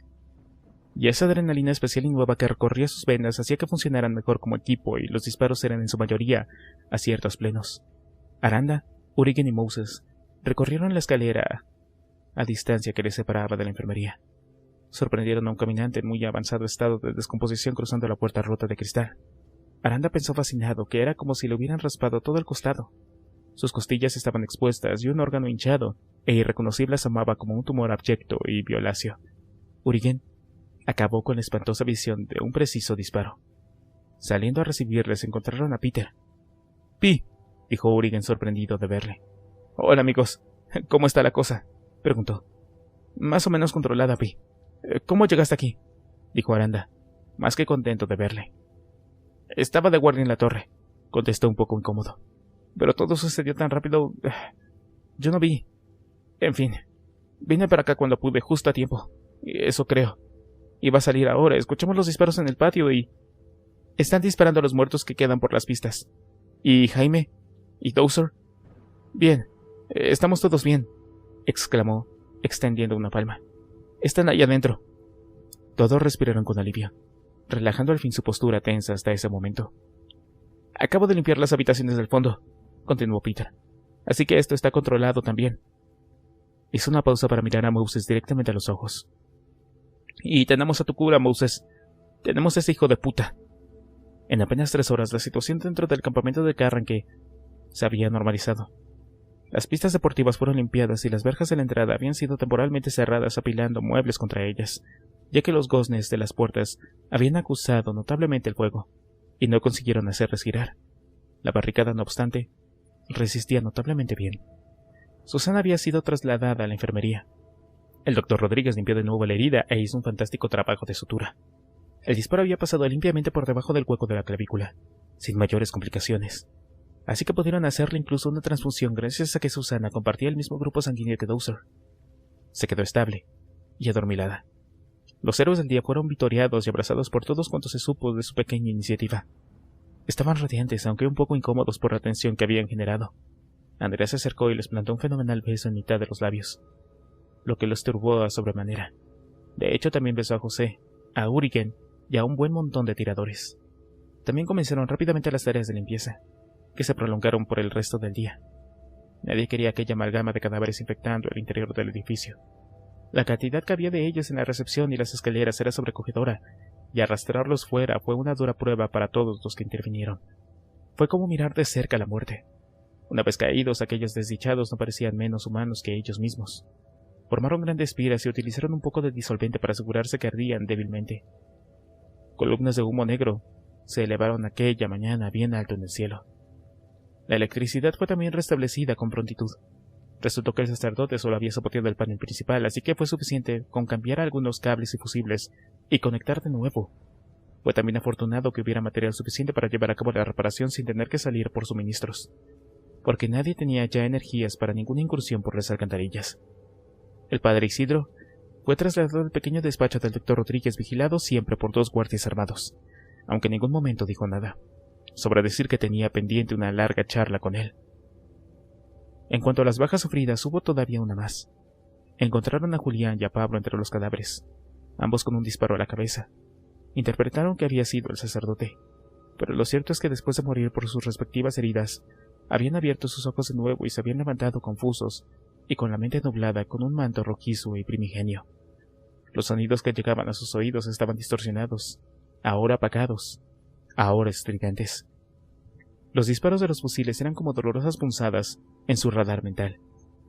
Y esa adrenalina especial y nueva que recorría sus venas hacía que funcionaran mejor como equipo, y los disparos eran en su mayoría aciertos plenos. Aranda, Urigen y Moses recorrieron la escalera a distancia que les separaba de la enfermería. Sorprendieron a un caminante en muy avanzado estado de descomposición cruzando la puerta rota de cristal. Aranda pensó fascinado que era como si le hubieran raspado todo el costado. Sus costillas estaban expuestas y un órgano hinchado e irreconocible asomaba como un tumor abyecto y violáceo. Urigen acabó con la espantosa visión de un preciso disparo. Saliendo a recibirles encontraron a Peter. «Pi», dijo Urigen sorprendido de verle. «Hola, amigos. ¿Cómo está la cosa?», preguntó. «Más o menos controlada, Pi. ¿Cómo llegaste aquí?», dijo Aranda, más que contento de verle. «Estaba de guardia en la torre», contestó un poco incómodo. «Pero todo sucedió tan rápido. Yo no vi. En fin, vine para acá cuando pude, justo a tiempo. Eso creo. Iba a salir ahora. Escuchamos los disparos en el patio y... Están disparando a los muertos que quedan por las pistas. ¿Y Jaime? ¿Y Dozer? Bien. Estamos todos bien», exclamó, extendiendo una palma. «Están ahí adentro». Todos respiraron con alivio, relajando al fin su postura tensa hasta ese momento. «Acabo de limpiar las habitaciones del fondo», continuó Peter. «Así que esto está controlado también». Hizo una pausa para mirar a Moses directamente a los ojos. «Y tenemos a tu cura, Moses. Tenemos a ese hijo de puta». En apenas 3 horas, la situación dentro del campamento de Carranque se había normalizado. Las pistas deportivas fueron limpiadas y las verjas de la entrada habían sido temporalmente cerradas apilando muebles contra ellas, ya que los goznes de las puertas habían acusado notablemente el fuego, y no consiguieron hacerles girar. La barricada, no obstante, resistía notablemente bien. Susana había sido trasladada a la enfermería. El doctor Rodríguez limpió de nuevo la herida e hizo un fantástico trabajo de sutura. El disparo había pasado limpiamente por debajo del hueco de la clavícula, sin mayores complicaciones. así que pudieron hacerle incluso una transfusión gracias a que Susana compartía el mismo grupo sanguíneo que Dowser. Se quedó estable y adormilada. Los héroes del día fueron vitoreados y abrazados por todos cuantos se supo de su pequeña iniciativa. Estaban radiantes, aunque un poco incómodos por la tensión que habían generado. Andrea se acercó y les plantó un fenomenal beso en mitad de los labios, lo que los turbó a sobremanera. De hecho, también besó a José, a Urigen y a un buen montón de tiradores. También comenzaron rápidamente las tareas de limpieza, que se prolongaron por el resto del día. Nadie quería aquella amalgama de cadáveres infectando el interior del edificio. La cantidad que había de ellos en la recepción y las escaleras era sobrecogedora, y arrastrarlos fuera fue una dura prueba para todos los que intervinieron. Fue como mirar de cerca la muerte. Una vez caídos, aquellos desdichados no parecían menos humanos que ellos mismos. Formaron grandes piras y utilizaron un poco de disolvente para asegurarse que ardían débilmente. Columnas de humo negro se elevaron aquella mañana bien alto en el cielo. La electricidad fue también restablecida con prontitud. Resultó que el sacerdote solo había saboteado el panel principal, así que fue suficiente con cambiar algunos cables y fusibles y conectar de nuevo. Fue también afortunado que hubiera material suficiente para llevar a cabo la reparación sin tener que salir por suministros, porque nadie tenía ya energías para ninguna incursión por las alcantarillas. El padre Isidro fue trasladado al pequeño despacho del doctor Rodríguez, vigilado siempre por 2 guardias armados, aunque en ningún momento dijo nada. Sobra decir que tenía pendiente una larga charla con él. En cuanto a las bajas sufridas, hubo todavía una más. Encontraron a Julián y a Pablo entre los cadáveres, ambos con un disparo a la cabeza. Interpretaron que había sido el sacerdote, pero lo cierto es que después de morir por sus respectivas heridas, habían abierto sus ojos de nuevo y se habían levantado confusos y con la mente nublada con un manto rojizo y primigenio. Los sonidos que llegaban a sus oídos estaban distorsionados, ahora apagados, ahora estridentes. Los disparos de los fusiles eran como dolorosas punzadas en su radar mental,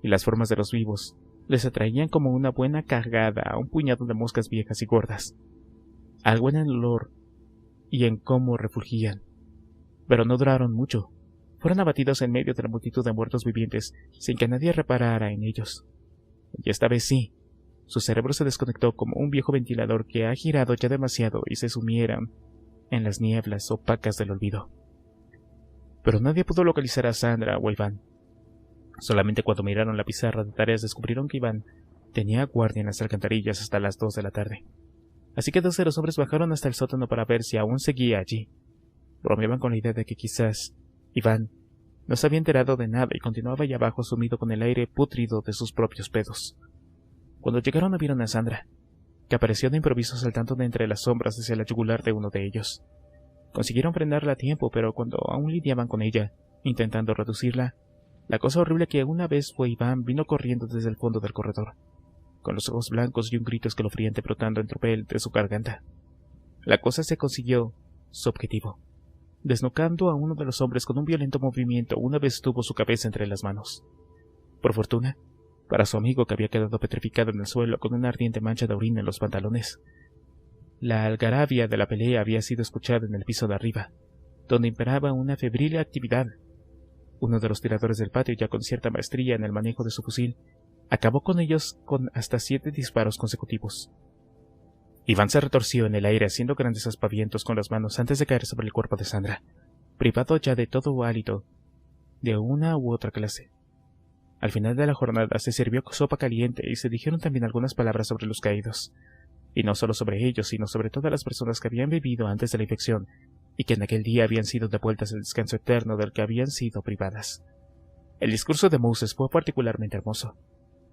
y las formas de los vivos les atraían como una buena cargada a un puñado de moscas viejas y gordas. Algo en el olor y en cómo refulgían. Pero no duraron mucho. Fueron abatidos en medio de la multitud de muertos vivientes sin que nadie reparara en ellos. Y esta vez sí, su cerebro se desconectó como un viejo ventilador que ha girado ya demasiado y se sumieron en las nieblas opacas del olvido. Pero nadie pudo localizar a Sandra o a Iván. Solamente cuando miraron la pizarra de tareas descubrieron que Iván tenía guardia en las alcantarillas hasta las 2 de la tarde. Así que 2 de los hombres bajaron hasta el sótano para ver si aún seguía allí. Bromeaban con la idea de que quizás Iván no se había enterado de nada y continuaba allá abajo sumido con el aire pútrido de sus propios pedos. Cuando llegaron no vieron a Sandra, que apareció de improviso saltando de entre las sombras hacia la yugular de uno de ellos. Consiguieron frenarla a tiempo, pero cuando aún lidiaban con ella, intentando reducirla, la cosa horrible que una vez fue Iván vino corriendo desde el fondo del corredor, con los ojos blancos y un grito escalofriante brotando en tropel de su garganta. La cosa se consiguió su objetivo, desnucando a uno de los hombres con un violento movimiento una vez tuvo su cabeza entre las manos. Por fortuna, para su amigo que había quedado petrificado en el suelo con una ardiente mancha de orina en los pantalones, la algarabia de la pelea había sido escuchada en el piso de arriba, donde imperaba una febril actividad. Uno de los tiradores del patio, ya con cierta maestría en el manejo de su fusil, acabó con ellos con hasta 7 disparos consecutivos. Iván se retorció en el aire haciendo grandes aspavientos con las manos antes de caer sobre el cuerpo de Sandra, privado ya de todo hálito de una u otra clase. Al final de la jornada se sirvió sopa caliente y se dijeron también algunas palabras sobre los caídos, y no solo sobre ellos, sino sobre todas las personas que habían vivido antes de la infección y que en aquel día habían sido devueltas al descanso eterno del que habían sido privadas. El discurso de Moses fue particularmente hermoso.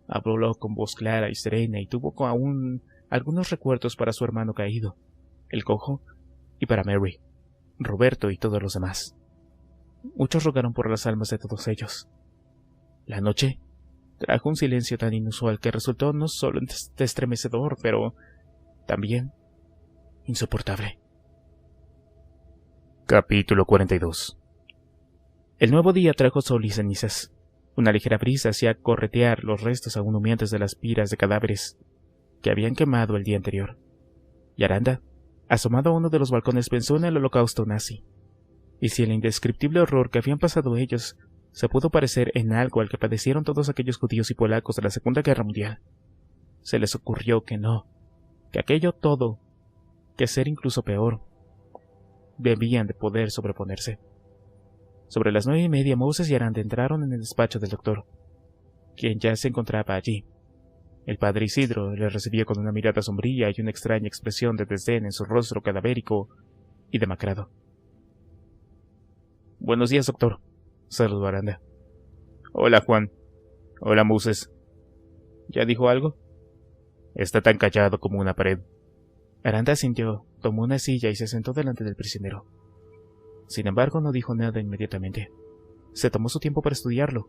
Habló con voz clara y serena y tuvo aún algunos recuerdos para su hermano caído, el cojo, y para Mary, Roberto y todos los demás. Muchos rogaron por las almas de todos ellos. La noche trajo un silencio tan inusual que resultó no solo estremecedor, pero también insoportable. Capítulo 42. El nuevo día trajo sol y cenizas. Una ligera brisa hacía corretear los restos aún humeantes de las piras de cadáveres que habían quemado el día anterior. Y Aranda, asomado a uno de los balcones, pensó en el holocausto nazi, y si el indescriptible horror que habían pasado ellos se pudo parecer en algo al que padecieron todos aquellos judíos y polacos de la Segunda Guerra Mundial, se les ocurrió que no, que aquello todo, que ser incluso peor, debían de poder sobreponerse. Sobre las 9:30, Moses y Aranda entraron en el despacho del doctor, quien ya se encontraba allí. El padre Isidro les recibió con una mirada sombría y una extraña expresión de desdén en su rostro cadavérico y demacrado. «Buenos días, doctor», saludó Aranda. «Hola, Juan. Hola, Moses. ¿Ya dijo algo?» «Está tan callado como una pared». Aranda asintió, tomó una silla y se sentó delante del prisionero. Sin embargo, no dijo nada inmediatamente. Se tomó su tiempo para estudiarlo,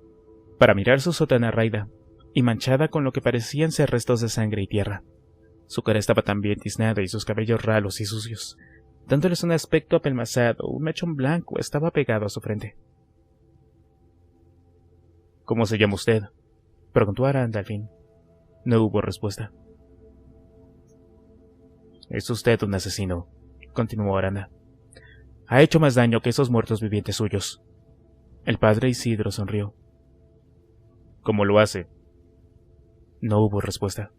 para mirar su sotana raída y manchada con lo que parecían ser restos de sangre y tierra. Su cara estaba también tiznada y sus cabellos ralos y sucios, dándoles un aspecto apelmazado. Un mechón blanco estaba pegado a su frente. «¿Cómo se llama usted?», preguntó Aranda al fin. No hubo respuesta. «Es usted un asesino», continuó Aranda. «Ha hecho más daño que esos muertos vivientes suyos». El padre Isidro sonrió. «¿Cómo lo hace?». No hubo respuesta.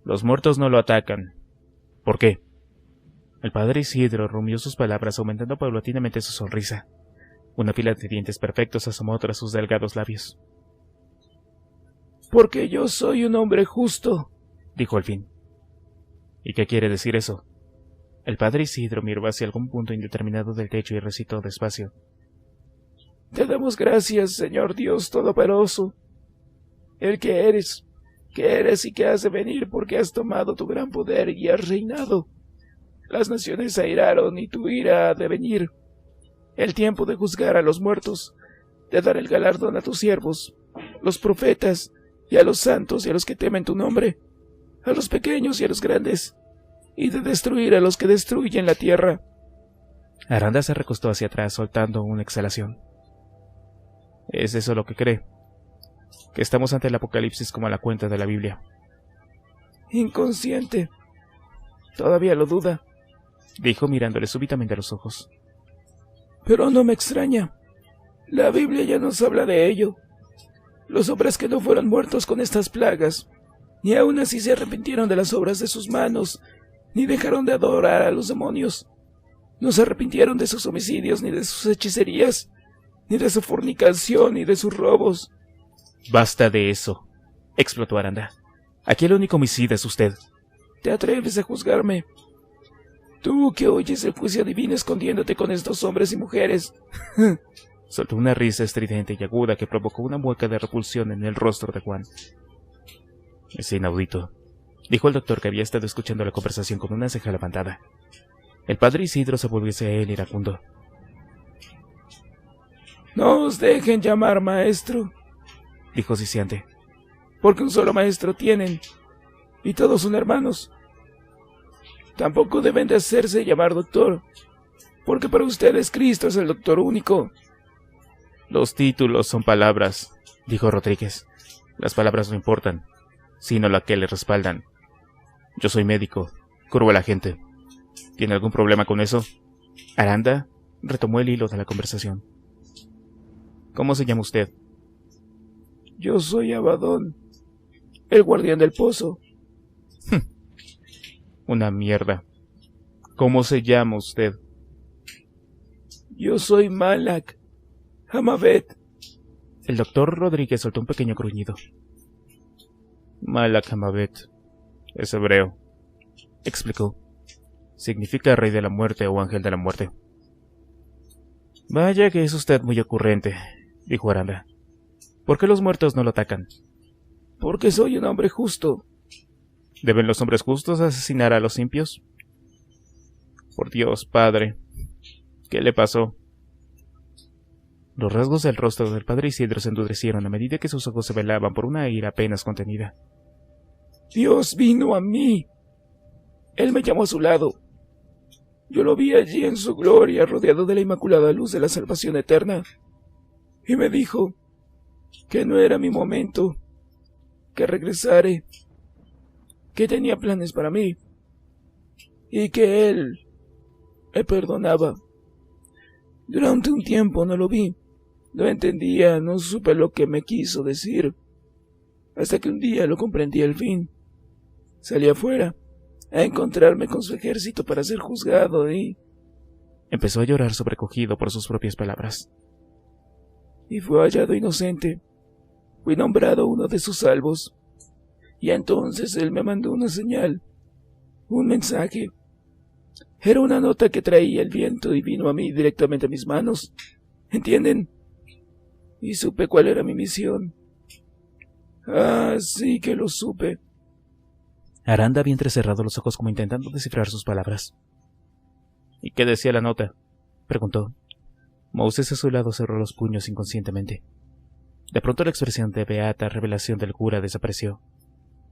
«Los muertos no lo atacan. ¿Por qué?». El padre Isidro rumió sus palabras, aumentando paulatinamente su sonrisa. Una fila de dientes perfectos asomó tras sus delgados labios. «Porque yo soy un hombre justo», dijo al fin. «¿Y qué quiere decir eso?». El padre Isidro miró hacia algún punto indeterminado del techo y recitó despacio. «Te damos gracias, Señor Dios Todopoderoso, el que eres y que has de venir, porque has tomado tu gran poder y has reinado. Las naciones se airaron y tu ira ha de venir. El tiempo de juzgar a los muertos, de dar el galardón a tus siervos, los profetas, y a los santos y a los que temen tu nombre, a los pequeños y a los grandes, y de destruir a los que destruyen la tierra». Aranda se recostó hacia atrás, soltando una exhalación. «¿Es eso lo que cree? ¿Que estamos ante el apocalipsis como la cuenta de la Biblia?». «Inconsciente. Todavía lo duda», dijo mirándole súbitamente a los ojos. «Pero no me extraña. La Biblia ya nos habla de ello. Los hombres que no fueron muertos con estas plagas, ni aun así se arrepintieron de las obras de sus manos, ni dejaron de adorar a los demonios. No se arrepintieron de sus homicidios, ni de sus hechicerías, ni de su fornicación, ni de sus robos». «Basta de eso», explotó Aranda. «Aquí el único homicida es usted». «¿Te atreves a juzgarme? Tú que oyes el juicio divino escondiéndote con estos hombres y mujeres». Soltó una risa estridente y aguda que provocó una mueca de repulsión en el rostro de Juan. «Es inaudito», dijo el doctor, que había estado escuchando la conversación con una ceja levantada. El padre Isidro se volvió hacia él iracundo. «No os dejen llamar maestro», dijo siseante, «porque un solo maestro tienen, y todos son hermanos. Tampoco deben de hacerse llamar doctor, porque para ustedes Cristo es el doctor único». «Los títulos son palabras», dijo Rodríguez. «Las palabras no importan, sino la que le respaldan. Yo soy médico, curo a la gente. ¿Tiene algún problema con eso?». Aranda retomó el hilo de la conversación. «¿Cómo se llama usted?». «Yo soy Abadón, el guardián del pozo». «Una mierda. ¿Cómo se llama usted?». «Yo soy Malak Hamabet». El doctor Rodríguez soltó un pequeño gruñido. «Malak Hamabet es hebreo», explicó. «Significa rey de la muerte o ángel de la muerte». «Vaya que es usted muy ocurrente», dijo Aranda. «¿Por qué los muertos no lo atacan?». «Porque soy un hombre justo». ¿Deben los hombres justos asesinar a los impios? «Por Dios, padre, ¿qué le pasó?». Los rasgos del rostro del padre Isidro se endurecieron a medida que sus ojos se velaban por una ira apenas contenida. «Dios vino a mí. Él me llamó a su lado. Yo lo vi allí en su gloria, rodeado de la inmaculada luz de la salvación eterna. Y me dijo que no era mi momento, que regresare, que tenía planes para mí, y que Él me perdonaba. Durante un tiempo no lo vi, no entendía, no supe lo que me quiso decir, hasta que un día lo comprendí al fin. Salí afuera a encontrarme con su ejército para ser juzgado y Empezó a llorar sobrecogido por sus propias palabras. Y fue hallado inocente. Fui nombrado uno de sus salvos. Y entonces él me mandó una señal, un mensaje. Era una nota que traía el viento y vino a mí directamente a mis manos. ¿Entienden? Y supe cuál era mi misión. Ah, sí que lo supe. Aranda había entrecerrado los ojos como intentando descifrar sus palabras. ¿Y qué decía la nota?, preguntó. Moses a su lado cerró los puños inconscientemente. De pronto la expresión de beata revelación del cura desapareció.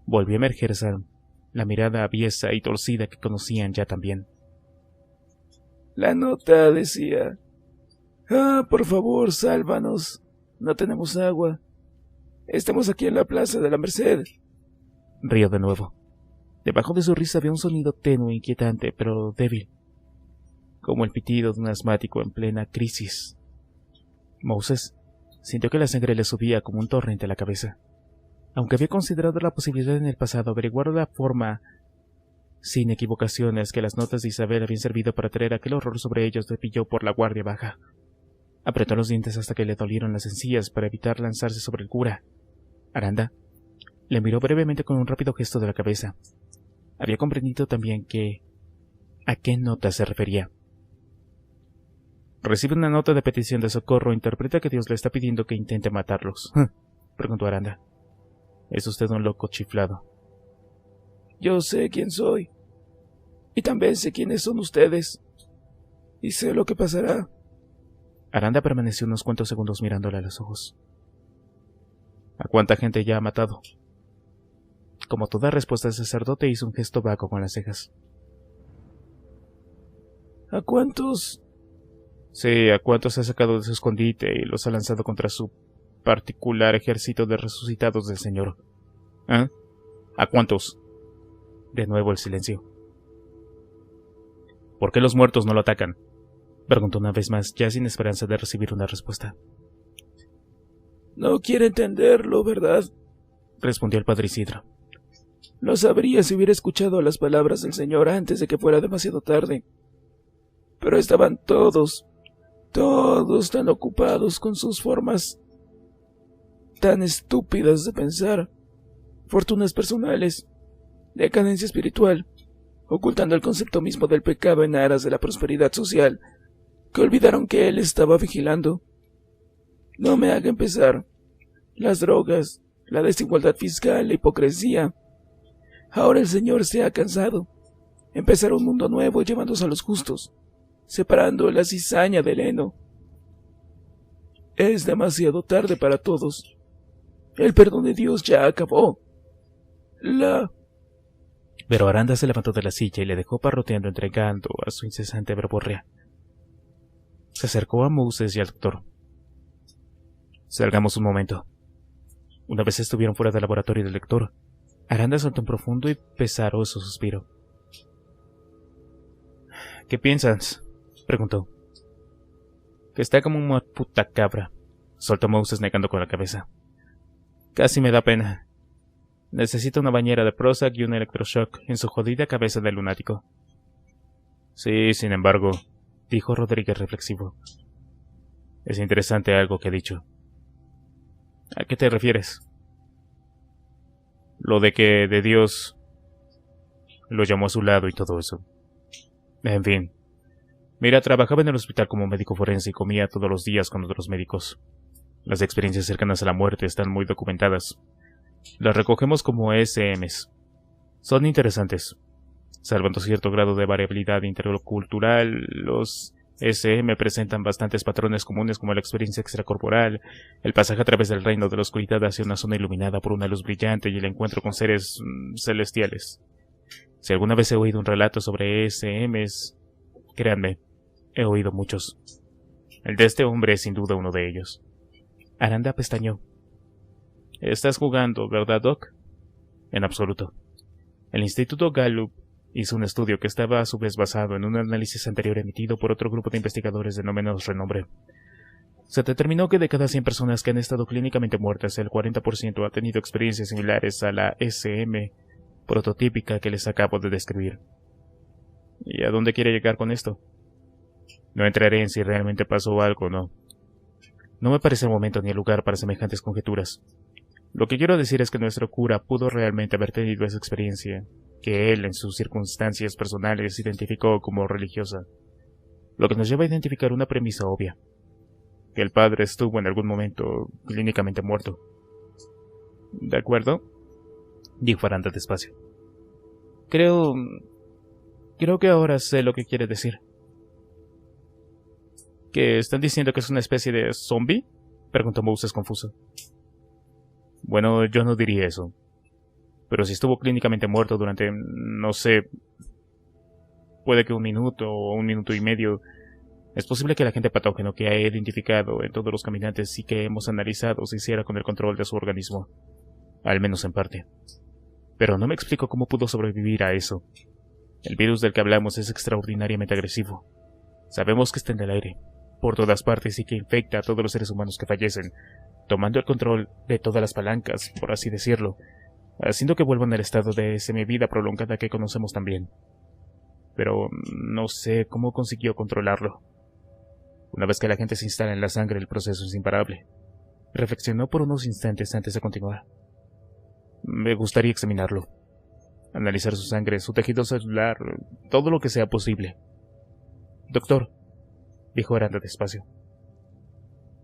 Volvió a emerger Sam, la mirada aviesa y torcida que conocían ya también. La nota decía: por favor, sálvanos. No tenemos agua. Estamos aquí en la plaza de la Merced. Rió de nuevo. Debajo de su risa había un sonido tenue, inquietante, pero débil, como el pitido de un asmático en plena crisis. Moses sintió que la sangre le subía como un torrente a la cabeza. Aunque había considerado la posibilidad en el pasado averiguar la forma, sin equivocaciones, que las notas de Isabel habían servido para traer aquel horror sobre ellos, le pilló por la guardia baja. Apretó los dientes hasta que le dolieron las encías para evitar lanzarse sobre el cura. Aranda le miró brevemente con un rápido gesto de la cabeza. Había comprendido también a qué nota se refería. Recibe una nota de petición de socorro. Interpreta que Dios le está pidiendo que intente matarlos, preguntó Aranda. Es usted un loco chiflado. Yo sé quién soy. Y también sé quiénes son ustedes. Y sé lo que pasará. Aranda permaneció unos cuantos segundos mirándole a los ojos. ¿A cuánta gente ya ha matado? Como toda respuesta, el sacerdote hizo un gesto vago con las cejas. ¿A cuántos? Sí, ¿a cuántos ha sacado de su escondite y los ha lanzado contra su particular ejército de resucitados del Señor? ¿Eh? ¿A cuántos? De nuevo el silencio. ¿Por qué los muertos no lo atacan?, preguntó una vez más, ya sin esperanza de recibir una respuesta. No quiere entenderlo, ¿verdad?, respondió el padre Isidro. Lo sabría si hubiera escuchado las palabras del Señor antes de que fuera demasiado tarde. Pero estaban todos tan ocupados con sus formas tan estúpidas de pensar, fortunas personales, decadencia espiritual, ocultando el concepto mismo del pecado en aras de la prosperidad social, que olvidaron que Él estaba vigilando. No me haga empezar. Las drogas, la desigualdad fiscal, la hipocresía. Ahora el Señor se ha cansado. Empezar un mundo nuevo llevándose a los justos, separando la cizaña del heno. Es demasiado tarde para todos. El perdón de Dios ya acabó. Pero Aranda se levantó de la silla y le dejó parroteando, entregando a su incesante verborrea. Se acercó a Moses y al doctor. Salgamos un momento. Una vez estuvieron fuera del laboratorio del lector, Aranda soltó un profundo y pesaroso suspiro. ¿Qué piensas?, preguntó. Que está como una puta cabra, soltó Moses negando con la cabeza. Casi me da pena. Necesita una bañera de Prozac y un electroshock en su jodida cabeza de lunático. Sí, sin embargo, dijo Rodríguez reflexivo. Es interesante algo que ha dicho. ¿A qué te refieres? Lo de que de Dios lo llamó a su lado y todo eso. En fin. Mira, trabajaba en el hospital como médico forense y comía todos los días con otros médicos. Las experiencias cercanas a la muerte están muy documentadas. Las recogemos como SMs. Son interesantes. Salvando cierto grado de variabilidad intercultural, los SM presentan bastantes patrones comunes como la experiencia extracorporal, el pasaje a través del reino de la oscuridad hacia una zona iluminada por una luz brillante y el encuentro con seres celestiales. Si alguna vez he oído un relato sobre SMs, créanme, he oído muchos. El de este hombre es sin duda uno de ellos. Aranda pestañeó. Estás jugando, ¿verdad, Doc? En absoluto. El Instituto Gallup hizo un estudio que estaba a su vez basado en un análisis anterior emitido por otro grupo de investigadores de no menos renombre. Se determinó que de cada 100 personas que han estado clínicamente muertas, el 40% ha tenido experiencias similares a la SM prototípica que les acabo de describir. ¿Y a dónde quiere llegar con esto? No entraré en si realmente pasó algo o no. No me parece el momento ni el lugar para semejantes conjeturas. Lo que quiero decir es que nuestro cura pudo realmente haber tenido esa experiencia, que él, en sus circunstancias personales, identificó como religiosa. Lo que nos lleva a identificar una premisa obvia, que el padre estuvo en algún momento clínicamente muerto. ¿De acuerdo?, dijo Aranda despacio. Creo que ahora sé lo que quiere decir. ¿Que están diciendo que es una especie de zombie?, preguntó Moses confuso. Bueno, yo no diría eso. Pero si estuvo clínicamente muerto durante, no sé, puede que 1 minuto o 1 minuto y medio, es posible que el agente patógeno que he identificado en todos los caminantes y que hemos analizado se hiciera con el control de su organismo, al menos en parte. Pero no me explico cómo pudo sobrevivir a eso. El virus del que hablamos es extraordinariamente agresivo. Sabemos que está en el aire, por todas partes, y que infecta a todos los seres humanos que fallecen, tomando el control de todas las palancas, por así decirlo, haciendo que vuelvan al estado de semivida prolongada que conocemos tan bien. Pero no sé cómo consiguió controlarlo. Una vez que la gente se instala en la sangre, el proceso es imparable. Reflexionó por unos instantes antes de continuar. Me gustaría examinarlo. Analizar su sangre, su tejido celular, todo lo que sea posible. Doctor, dijo Aranda despacio.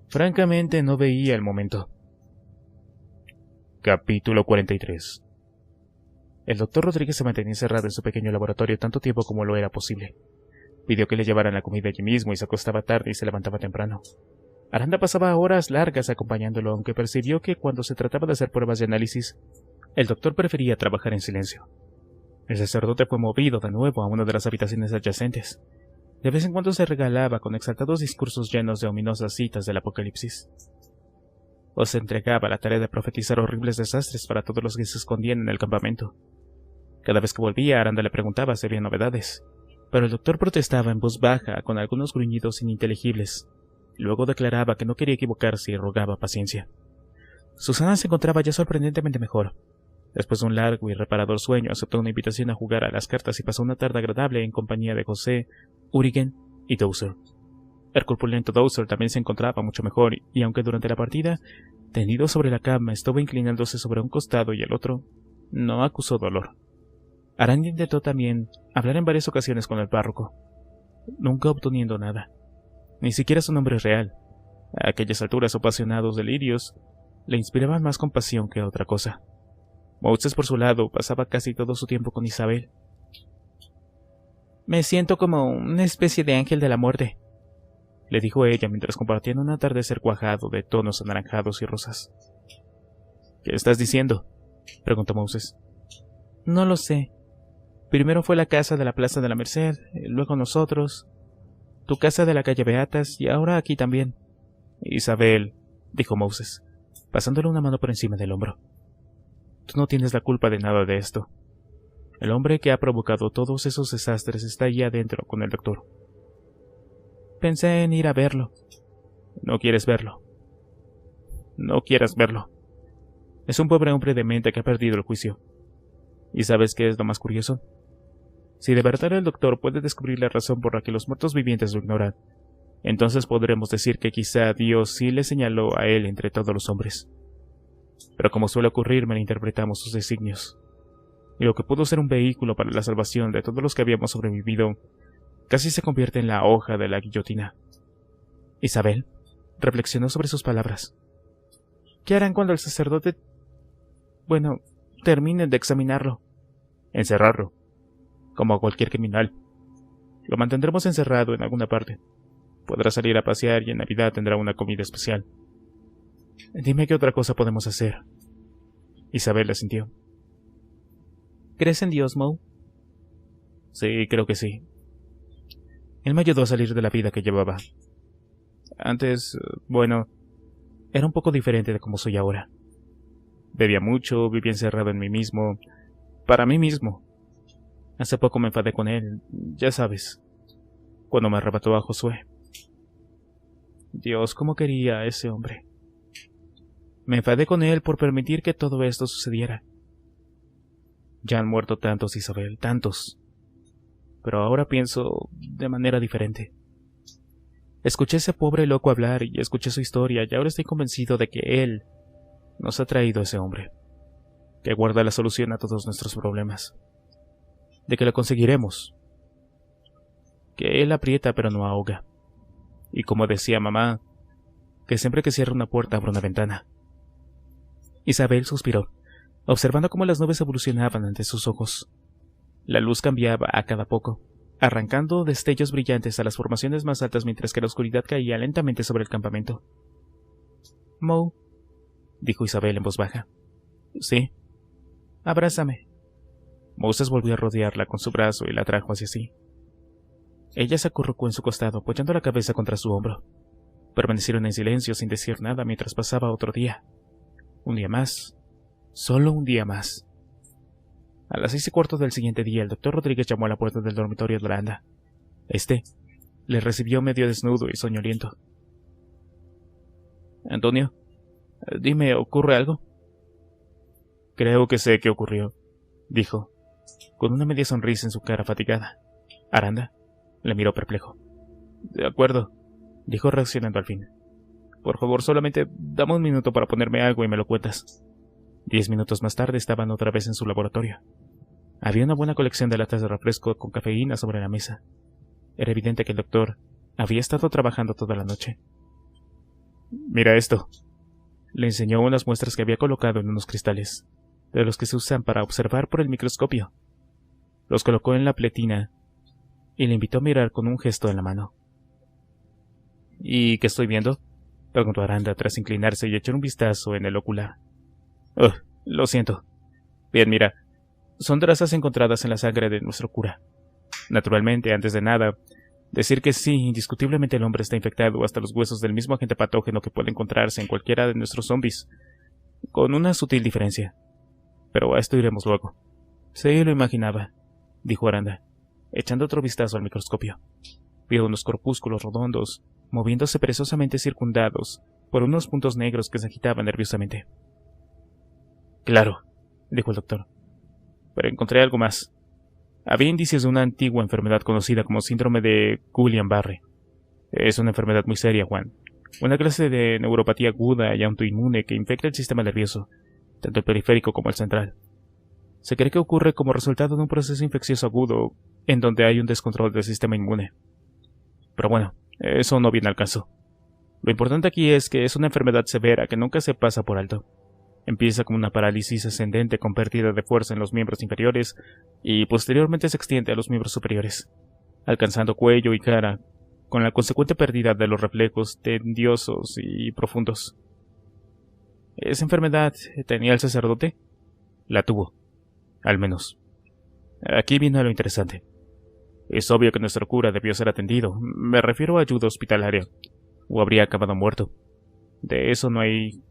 Francamente no veía el momento. Capítulo 43. El doctor Rodríguez se mantenía encerrado en su pequeño laboratorio tanto tiempo como lo era posible. Pidió que le llevaran la comida allí mismo y se acostaba tarde y se levantaba temprano. Aranda pasaba horas largas acompañándolo, aunque percibió que cuando se trataba de hacer pruebas de análisis, el doctor prefería trabajar en silencio. El sacerdote fue movido de nuevo a una de las habitaciones adyacentes. De vez en cuando se regalaba con exaltados discursos llenos de ominosas citas del Apocalipsis. O se entregaba a la tarea de profetizar horribles desastres para todos los que se escondían en el campamento. Cada vez que volvía, Aranda le preguntaba si había novedades, pero el doctor protestaba en voz baja con algunos gruñidos ininteligibles. Luego declaraba que no quería equivocarse y rogaba paciencia. Susana se encontraba ya sorprendentemente mejor. Después de un largo y reparador sueño, aceptó una invitación a jugar a las cartas y pasó una tarde agradable en compañía de José, Urigen y Dowser. El corpulento Dowser también se encontraba mucho mejor, y aunque durante la partida, tendido sobre la cama, estuvo inclinándose sobre un costado y el otro, no acusó dolor. Aranda intentó también hablar en varias ocasiones con el párroco, nunca obteniendo nada, ni siquiera su nombre real. A aquellas alturas, apasionados delirios le inspiraban más compasión que otra cosa. Moses, por su lado, pasaba casi todo su tiempo con Isabel. Me siento como una especie de ángel de la muerte, le dijo ella mientras compartían un atardecer cuajado de tonos anaranjados y rosas. ¿Qué estás diciendo?, preguntó Moses. No lo sé. Primero fue la casa de la Plaza de la Merced, luego nosotros, tu casa de la calle Beatas y ahora aquí también. Isabel, dijo Moses, pasándole una mano por encima del hombro. Tú no tienes la culpa de nada de esto. El hombre que ha provocado todos esos desastres está allí adentro con el doctor. Pensé en ir a verlo. No quieres verlo. No quieras verlo. Es un pobre hombre demente que ha perdido el juicio. ¿Y sabes qué es lo más curioso? Si de verdad el doctor puede descubrir la razón por la que los muertos vivientes lo ignoran, entonces podremos decir que quizá Dios sí le señaló a él entre todos los hombres. Pero como suele ocurrir, malinterpretamos sus designios. Y lo que pudo ser un vehículo para la salvación de todos los que habíamos sobrevivido, casi se convierte en la hoja de la guillotina. Isabel reflexionó sobre sus palabras. ¿Qué harán cuando el sacerdote... terminen de examinarlo? Encerrarlo, como a cualquier criminal. Lo mantendremos encerrado en alguna parte. Podrá salir a pasear y en Navidad tendrá una comida especial. Dime qué otra cosa podemos hacer. Isabel asintió. ¿Crees en Dios, Moe? Sí, creo que sí. Él me ayudó a salir de la vida que llevaba. Antes, era un poco diferente de como soy ahora. Bebía mucho, vivía encerrado en mí mismo, para mí mismo. Hace poco me enfadé con él, ya sabes, cuando me arrebató a Josué. Dios, cómo quería a ese hombre. Me enfadé con él por permitir que todo esto sucediera. Ya han muerto tantos, Isabel, tantos. Pero ahora pienso de manera diferente. Escuché a ese pobre loco hablar y escuché su historia y ahora estoy convencido de que él nos ha traído a ese hombre, que guarda la solución a todos nuestros problemas, de que lo conseguiremos, que él aprieta pero no ahoga, y como decía mamá, que siempre que cierra una puerta abre una ventana. Isabel suspiró, observando cómo las nubes evolucionaban ante sus ojos. La luz cambiaba a cada poco, arrancando destellos brillantes a las formaciones más altas mientras que la oscuridad caía lentamente sobre el campamento. «Mo», dijo Isabel en voz baja. «Sí». «Abrázame». Moses volvió a rodearla con su brazo y la trajo hacia sí. Ella se acurrucó en su costado, apoyando la cabeza contra su hombro. Permanecieron en silencio sin decir nada mientras pasaba otro día. Un día más. Solo un día más. A las 6:15 del siguiente día, el doctor Rodríguez llamó a la puerta del dormitorio de Aranda. Le recibió medio desnudo y soñoliento. «Antonio, dime, ¿ocurre algo?» «Creo que sé qué ocurrió», dijo, con una media sonrisa en su cara fatigada. Aranda le miró perplejo. «De acuerdo», dijo reaccionando al fin. «Por favor, solamente dame un minuto para ponerme algo y me lo cuentas». 10 minutos más tarde estaban otra vez en su laboratorio. Había una buena colección de latas de refresco con cafeína sobre la mesa. Era evidente que el doctor había estado trabajando toda la noche. «Mira esto». Le enseñó unas muestras que había colocado en unos cristales, de los que se usan para observar por el microscopio. Los colocó en la pletina y le invitó a mirar con un gesto en la mano. «¿Y qué estoy viendo?», preguntó Aranda tras inclinarse y echar un vistazo en el ocular. Lo siento. Bien, mira, son trazas encontradas en la sangre de nuestro cura. Naturalmente, antes de nada, decir que sí, indiscutiblemente el hombre está infectado hasta los huesos del mismo agente patógeno que puede encontrarse en cualquiera de nuestros zombies, con una sutil diferencia. Pero a esto iremos luego». «Sí, lo imaginaba», dijo Aranda, echando otro vistazo al microscopio. Vio unos corpúsculos redondos, moviéndose perezosamente circundados por unos puntos negros que se agitaban nerviosamente. «Claro», dijo el doctor, «pero encontré algo más. Había indicios de una antigua enfermedad conocida como síndrome de Guillain-Barré. Es una enfermedad muy seria, Juan. Una clase de neuropatía aguda y autoinmune que infecta el sistema nervioso, tanto el periférico como el central. Se cree que ocurre como resultado de un proceso infeccioso agudo en donde hay un descontrol del sistema inmune. Pero bueno, eso no viene al caso. Lo importante aquí es que es una enfermedad severa que nunca se pasa por alto. Empieza como una parálisis ascendente con pérdida de fuerza en los miembros inferiores y posteriormente se extiende a los miembros superiores, alcanzando cuello y cara, con la consecuente pérdida de los reflejos tediosos y profundos. ¿Esa enfermedad tenía el sacerdote? La tuvo, al menos. Aquí viene lo interesante. Es obvio que nuestro cura debió ser atendido, me refiero a ayuda hospitalaria, o habría acabado muerto. De eso no hay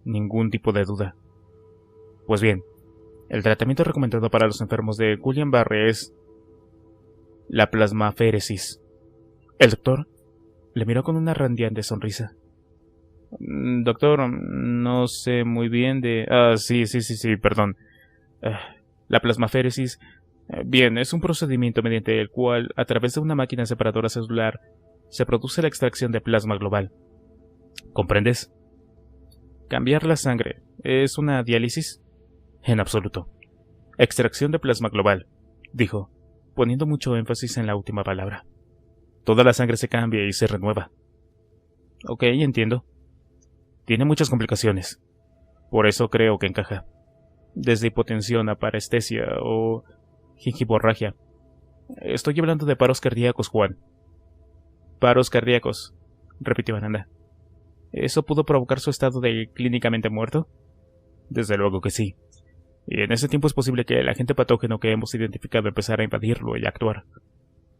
ningún tipo de duda. Pues bien, el tratamiento recomendado para los enfermos de Guillain-Barré es la plasmaféresis. El doctor le miró con una radiante sonrisa. «Doctor, no sé muy bien de... sí, perdón. La plasmaféresis... Bien, es un procedimiento mediante el cual, a través de una máquina separadora celular, se produce la extracción de plasma global. ¿Comprendes? Cambiar la sangre, ¿es una diálisis? En absoluto. Extracción de plasma global, dijo, poniendo mucho énfasis en la última palabra. Toda la sangre se cambia y se renueva. Ok, entiendo. Tiene muchas complicaciones. Por eso creo que encaja. Desde hipotensión a parestesia o gingivorragia. Estoy hablando de paros cardíacos, Juan. Paros cardíacos, repitió Aranda. ¿Eso pudo provocar su estado de clínicamente muerto? Desde luego que sí. Y en ese tiempo es posible que el agente patógeno que hemos identificado empezara a invadirlo y a actuar.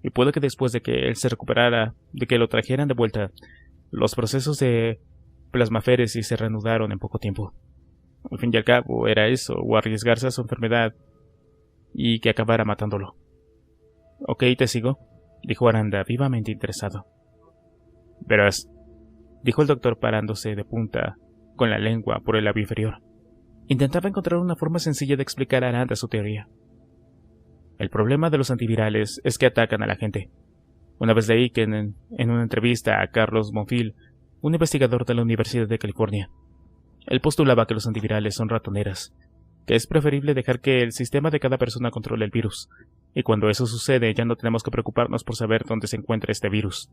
Y puede que después de que él se recuperara, de que lo trajeran de vuelta, los procesos de plasmaféresis se reanudaron en poco tiempo. Al fin y al cabo, era eso, o arriesgarse a su enfermedad y que acabara matándolo. Ok, te sigo, dijo Aranda, vivamente interesado. Verás, dijo el doctor parándose de punta, con la lengua por el labio inferior. Intentaba encontrar una forma sencilla de explicar a Aranda su teoría. El problema de los antivirales es que atacan a la gente. Una vez leí que en una entrevista a Carlos Monfil, un investigador de la Universidad de California, él postulaba que los antivirales son ratoneras, que es preferible dejar que el sistema de cada persona controle el virus, y cuando eso sucede ya no tenemos que preocuparnos por saber dónde se encuentra este virus,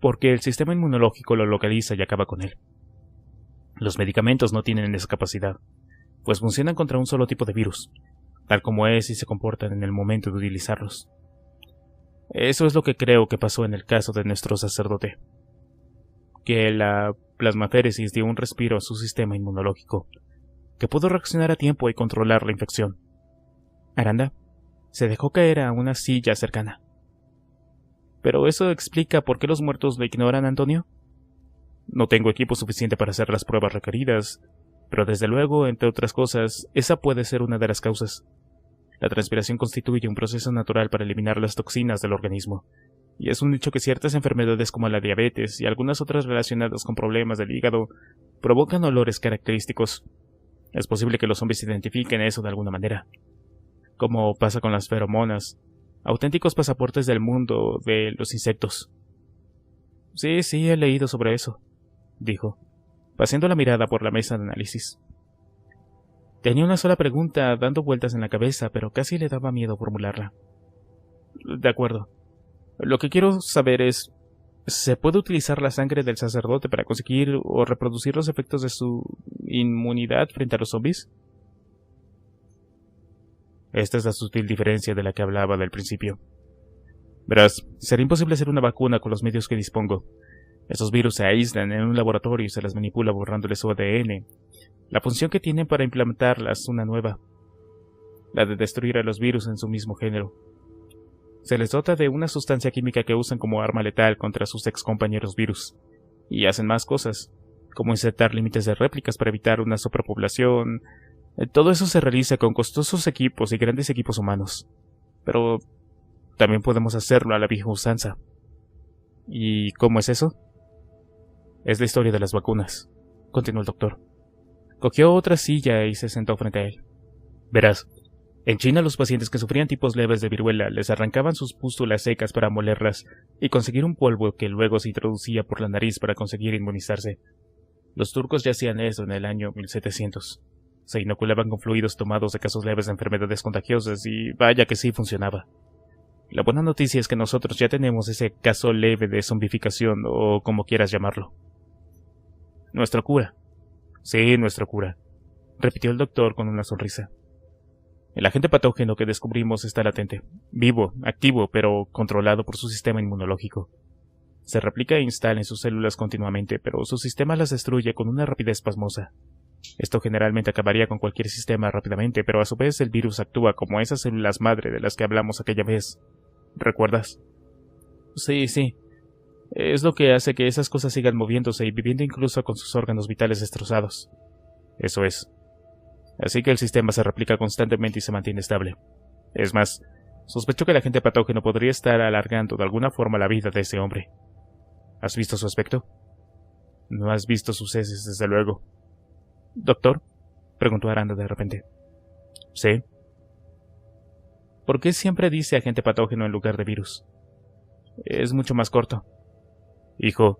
porque el sistema inmunológico lo localiza y acaba con él. Los medicamentos no tienen esa capacidad, pues funcionan contra un solo tipo de virus, tal como es y se comportan en el momento de utilizarlos. Eso es lo que creo que pasó en el caso de nuestro sacerdote, que la plasmaféresis dio un respiro a su sistema inmunológico, que pudo reaccionar a tiempo y controlar la infección. Aranda se dejó caer a una silla cercana. ¿Pero eso explica por qué los muertos lo ignoran, Antonio? No tengo equipo suficiente para hacer las pruebas requeridas, pero desde luego, entre otras cosas, esa puede ser una de las causas. La transpiración constituye un proceso natural para eliminar las toxinas del organismo, y es un hecho que ciertas enfermedades como la diabetes y algunas otras relacionadas con problemas del hígado provocan olores característicos. Es posible que los zombies identifiquen eso de alguna manera, como pasa con las feromonas, auténticos pasaportes del mundo de los insectos. Sí, he leído sobre eso, dijo, paseando la mirada por la mesa de análisis. Tenía una sola pregunta dando vueltas en la cabeza, pero casi le daba miedo formularla. De acuerdo. Lo que quiero saber es, ¿se puede utilizar la sangre del sacerdote para conseguir o reproducir los efectos de su inmunidad frente a los zombies? Esta es la sutil diferencia de la que hablaba del principio. Verás, sería imposible hacer una vacuna con los medios que dispongo. Esos virus se aíslan en un laboratorio y se las manipula borrándoles su ADN. La función que tienen para implementarlas es una nueva, la de destruir a los virus en su mismo género. Se les dota de una sustancia química que usan como arma letal contra sus ex compañeros virus, y hacen más cosas, como insertar límites de réplicas para evitar una superpoblación. Todo eso se realiza con costosos equipos y grandes equipos humanos, pero también podemos hacerlo a la vieja usanza. ¿Y cómo es eso? Es la historia de las vacunas, continuó el doctor. Cogió otra silla y se sentó frente a él. Verás, en China los pacientes que sufrían tipos leves de viruela les arrancaban sus pústulas secas para molerlas y conseguir un polvo que luego se introducía por la nariz para conseguir inmunizarse. Los turcos ya hacían eso en el año 1700. Se inoculaban con fluidos tomados de casos leves de enfermedades contagiosas y vaya que sí funcionaba. La buena noticia es que nosotros ya tenemos ese caso leve de zombificación o como quieras llamarlo. Nuestra cura. Sí, nuestra cura, repitió el doctor con una sonrisa. El agente patógeno que descubrimos está latente, vivo, activo, pero controlado por su sistema inmunológico. Se replica e instala en sus células continuamente, pero su sistema las destruye con una rapidez pasmosa. Esto generalmente acabaría con cualquier sistema rápidamente, pero a su vez el virus actúa como esas células madre de las que hablamos aquella vez. ¿Recuerdas? Sí. Es lo que hace que esas cosas sigan moviéndose y viviendo incluso con sus órganos vitales destrozados. Eso es. Así que el sistema se replica constantemente y se mantiene estable. Es más, sospecho que el agente patógeno podría estar alargando de alguna forma la vida de ese hombre. ¿Has visto su aspecto? No has visto sus heces, desde luego. ¿Doctor? Preguntó Aranda de repente. Sí. ¿Por qué siempre dice agente patógeno en lugar de virus? Es mucho más corto. Hijo,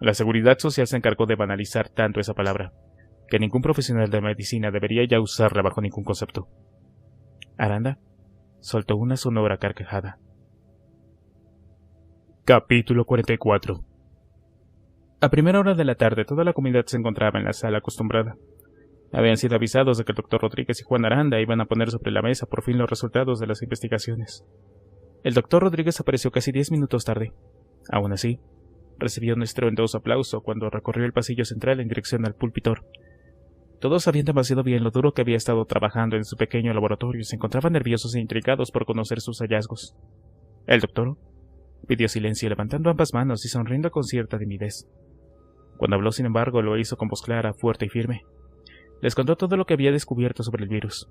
la seguridad social se encargó de banalizar tanto esa palabra, que ningún profesional de medicina debería ya usarla bajo ningún concepto. Aranda soltó una sonora carcajada. Capítulo 44. A primera hora de la tarde toda la comunidad se encontraba en la sala acostumbrada. Habían sido avisados de que el doctor Rodríguez y Juan Aranda iban a poner sobre la mesa por fin los resultados de las investigaciones. El doctor Rodríguez apareció casi 10 minutos tarde. Aún así, recibió un estruendoso aplauso cuando recorrió el pasillo central en dirección al púlpito. Todos sabían demasiado bien lo duro que había estado trabajando en su pequeño laboratorio y se encontraban nerviosos e intrigados por conocer sus hallazgos. El doctor pidió silencio levantando ambas manos y sonriendo con cierta timidez. Cuando habló, sin embargo, lo hizo con voz clara, fuerte y firme. Les contó todo lo que había descubierto sobre el virus,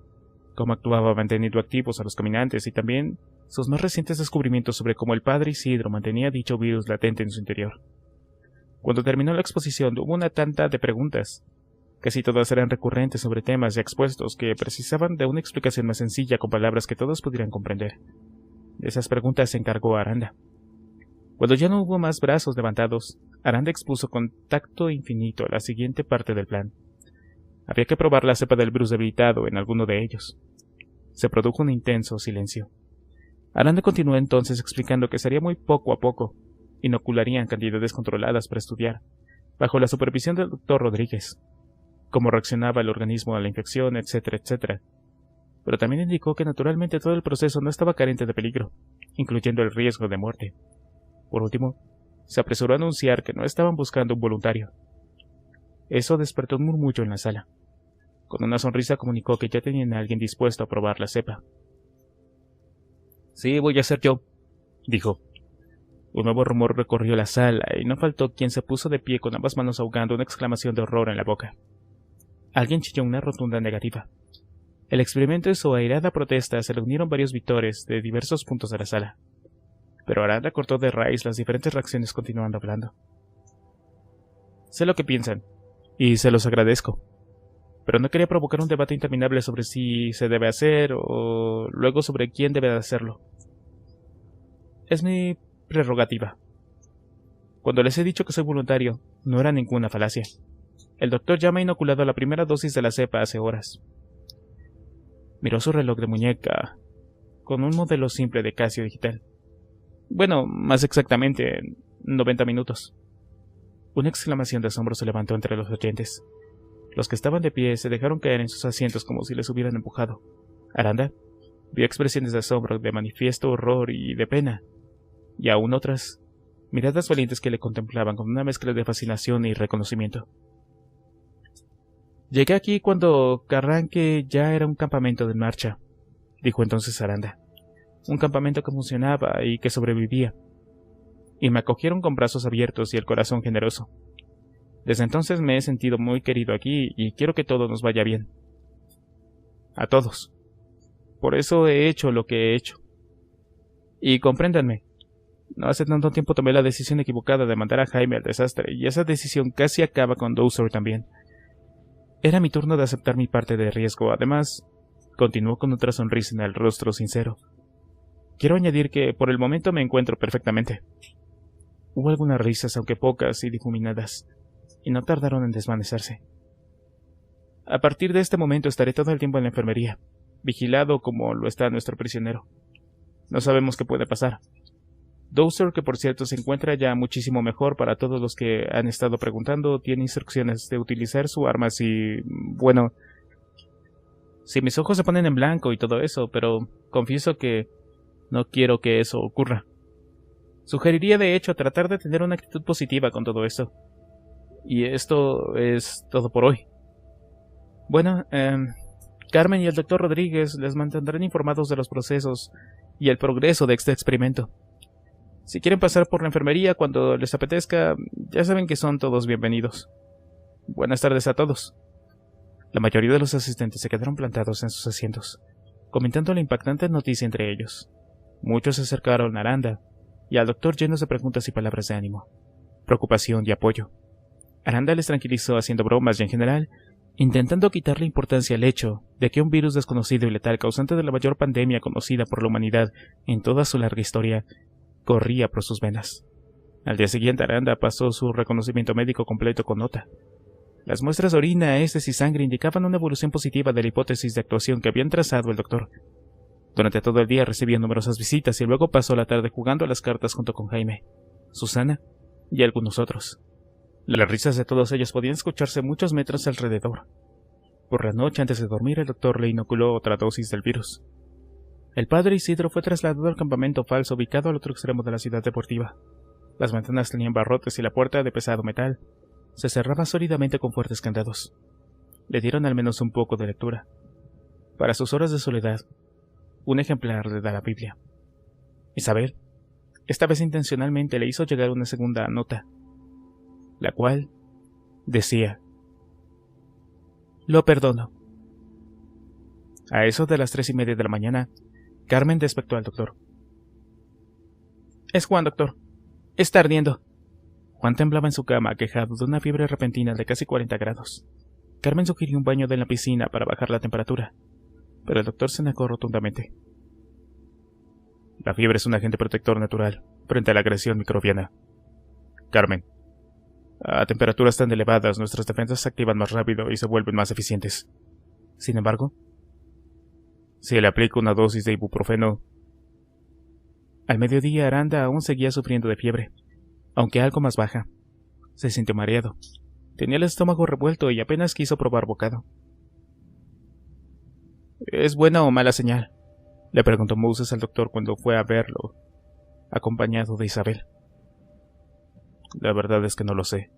cómo actuaba manteniendo activos a los caminantes y también sus más recientes descubrimientos sobre cómo el padre Isidro mantenía dicho virus latente en su interior. Cuando terminó la exposición hubo una tanda de preguntas. Casi todas eran recurrentes sobre temas ya expuestos que precisaban de una explicación más sencilla con palabras que todos pudieran comprender. De esas preguntas se encargó Aranda, Cuando ya no hubo más brazos levantados, Aranda expuso con tacto infinito la siguiente parte del plan. Había que probar la cepa del virus debilitado en alguno de ellos. Se produjo un intenso silencio. Aranda continuó entonces explicando que sería muy poco a poco. Inocularían cantidades controladas para estudiar, bajo la supervisión del doctor Rodríguez, cómo reaccionaba el organismo a la infección, etcétera, etcétera. Pero también indicó que naturalmente todo el proceso no estaba carente de peligro, incluyendo el riesgo de muerte. Por último, se apresuró a anunciar que no estaban buscando un voluntario. Eso despertó un murmullo en la sala. Con una sonrisa comunicó que ya tenían a alguien dispuesto a probar la cepa. «Sí, voy a ser yo», dijo. Un nuevo rumor recorrió la sala y no faltó quien se puso de pie con ambas manos ahogando una exclamación de horror en la boca. Alguien chilló una rotunda negativa. El experimento y su airada protesta se le unieron varios vítores de diversos puntos de la sala. Pero Aranda cortó de raíz las diferentes reacciones continuando hablando. «Sé lo que piensan, y se los agradezco. Pero no quería provocar un debate interminable sobre si se debe hacer o luego sobre quién debe hacerlo. Es mi prerrogativa. Cuando les he dicho que soy voluntario, no era ninguna falacia. El doctor ya me ha inoculado la primera dosis de la cepa hace horas». Miró su reloj de muñeca, con un modelo simple de Casio digital. Bueno, más exactamente, 90 minutos. Una exclamación de asombro se levantó entre los oyentes. Los que estaban de pie se dejaron caer en sus asientos como si les hubieran empujado. Aranda vio expresiones de asombro, de manifiesto horror y de pena, y aún otras, miradas valientes que le contemplaban con una mezcla de fascinación y reconocimiento. «Llegué aquí cuando Carranque ya era un campamento de marcha», dijo entonces Aranda. «Un campamento que funcionaba y que sobrevivía. Y me acogieron con brazos abiertos y el corazón generoso. Desde entonces me he sentido muy querido aquí y quiero que todo nos vaya bien. A todos. Por eso he hecho lo que he hecho. Y compréndanme, no hace tanto tiempo tomé la decisión equivocada de mandar a Jaime al desastre, y esa decisión casi acaba con Dowser también. Era mi turno de aceptar mi parte de riesgo. Además, continuó con otra sonrisa en el rostro sincero, quiero añadir que por el momento me encuentro perfectamente». Hubo algunas risas, aunque pocas y difuminadas, y no tardaron en desvanecerse. «A partir de este momento estaré todo el tiempo en la enfermería, vigilado como lo está nuestro prisionero. No sabemos qué puede pasar. Dowser, que por cierto se encuentra ya muchísimo mejor para todos los que han estado preguntando, tiene instrucciones de utilizar su arma si... bueno... si mis ojos se ponen en blanco y todo eso, pero confieso que no quiero que eso ocurra. Sugeriría de hecho tratar de tener una actitud positiva con todo esto. Y esto es todo por hoy. Bueno, Carmen y el doctor Rodríguez les mantendrán informados de los procesos y el progreso de este experimento. Si quieren pasar por la enfermería cuando les apetezca, ya saben que son todos bienvenidos. Buenas tardes a todos». La mayoría de los asistentes se quedaron plantados en sus asientos, comentando la impactante noticia entre ellos. Muchos se acercaron a Aranda y al doctor llenos de preguntas y palabras de ánimo, preocupación y apoyo. Aranda les tranquilizó haciendo bromas y en general, intentando quitarle importancia al hecho de que un virus desconocido y letal causante de la mayor pandemia conocida por la humanidad en toda su larga historia corría por sus venas. Al día siguiente Aranda pasó su reconocimiento médico completo con nota. Las muestras de orina, heces y sangre indicaban una evolución positiva de la hipótesis de actuación que habían trazado el doctor. Durante todo el día recibía numerosas visitas y luego pasó la tarde jugando a las cartas junto con Jaime, Susana y algunos otros. Las risas de todos ellos podían escucharse muchos metros alrededor. Por la noche, antes de dormir, el doctor le inoculó otra dosis del virus. El padre Isidro fue trasladado al campamento falso ubicado al otro extremo de la ciudad deportiva. Las ventanas tenían barrotes y la puerta, de pesado metal, se cerraba sólidamente con fuertes candados. Le dieron al menos un poco de lectura. Para sus horas de soledad, un ejemplar de la Biblia. Isabel, esta vez intencionalmente, le hizo llegar una segunda nota, la cual decía: «Lo perdono». A eso de las 3:30 de la mañana, Carmen despertó al doctor. «Es Juan, doctor. Está ardiendo». Juan temblaba en su cama, aquejado de una fiebre repentina de casi 40 grados. Carmen sugirió un baño en la piscina para bajar la temperatura, pero el doctor se negó rotundamente. «La fiebre es un agente protector natural», frente a la agresión microbiana. Carmen, a temperaturas tan elevadas nuestras defensas se activan más rápido y se vuelven más eficientes. Sin embargo, si le aplico una dosis de ibuprofeno... Al mediodía Aranda aún seguía sufriendo de fiebre, aunque algo más baja. Se sintió mareado. Tenía el estómago revuelto y apenas quiso probar bocado. ¿Es buena o mala señal?, le preguntó Moses al doctor cuando fue a verlo, acompañado de Isabel. La verdad es que no lo sé,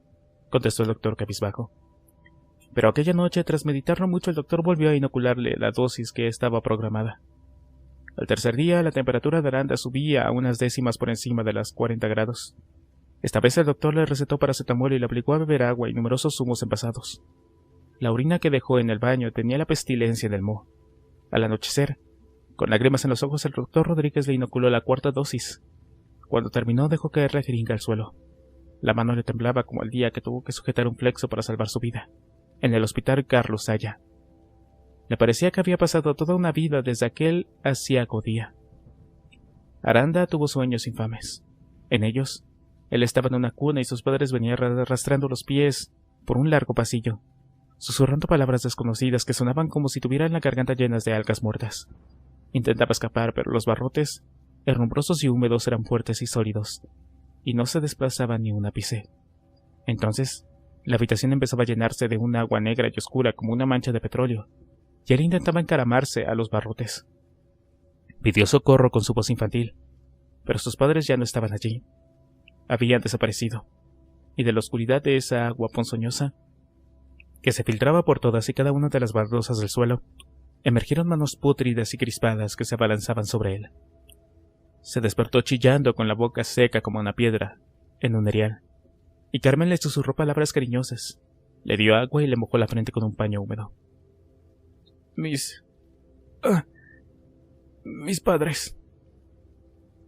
contestó el doctor cabizbajo. Pero aquella noche, tras meditarlo mucho, el doctor volvió a inocularle la dosis que estaba programada. Al tercer día, la temperatura de Aranda subía a unas décimas por encima de las 40 grados. Esta vez el doctor le recetó paracetamol y le obligó a beber agua y numerosos zumos envasados. La orina que dejó en el baño tenía la pestilencia en el moho. Al anochecer, con lágrimas en los ojos, el doctor Rodríguez le inoculó la cuarta dosis. Cuando terminó, dejó caer la jeringa al suelo. La mano le temblaba como el día que tuvo que sujetar un flexo para salvar su vida, en el hospital Carlos Saya. Le parecía que había pasado toda una vida desde aquel aciago día. Aranda tuvo sueños infames. En ellos, él estaba en una cuna y sus padres venían arrastrando los pies por un largo pasillo, susurrando palabras desconocidas que sonaban como si tuvieran la garganta llenas de algas muertas. Intentaba escapar, pero los barrotes, herrumbrosos y húmedos, eran fuertes y sólidos, y no se desplazaba ni un ápice. Entonces, la habitación empezaba a llenarse de un agua negra y oscura como una mancha de petróleo, y él intentaba encaramarse a los barrotes. Pidió socorro con su voz infantil, pero sus padres ya no estaban allí. Habían desaparecido, y de la oscuridad de esa agua ponzoñosa, que se filtraba por todas y cada una de las baldosas del suelo, emergieron manos pútridas y crispadas que se abalanzaban sobre él. Se despertó chillando con la boca seca como una piedra, en un erial, y Carmen le susurró palabras cariñosas, le dio agua y le mojó la frente con un paño húmedo. Mis padres,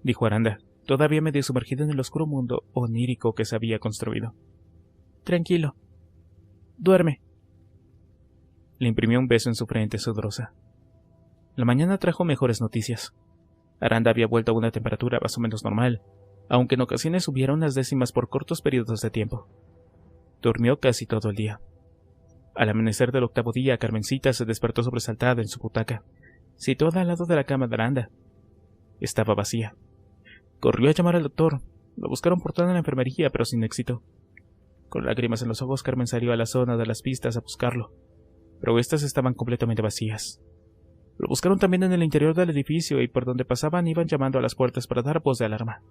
dijo Aranda, todavía medio sumergido en el oscuro mundo onírico que se había construido. Tranquilo. Duerme. Le imprimió un beso en su frente sudorosa. La mañana trajo mejores noticias. Aranda había vuelto a una temperatura más o menos normal, aunque en ocasiones subiera unas décimas por cortos periodos de tiempo. Durmió casi todo el día. Al amanecer del octavo día, Carmencita se despertó sobresaltada en su butaca, situada al lado de la cama de Aranda. Estaba vacía. Corrió a llamar al doctor. Lo buscaron por toda la enfermería, pero sin éxito. Con lágrimas en los ojos, Carmen salió a la zona de las pistas a buscarlo, pero estas estaban completamente vacías. Lo buscaron también en el interior del edificio y por donde pasaban iban llamando a las puertas para dar voz de alarma.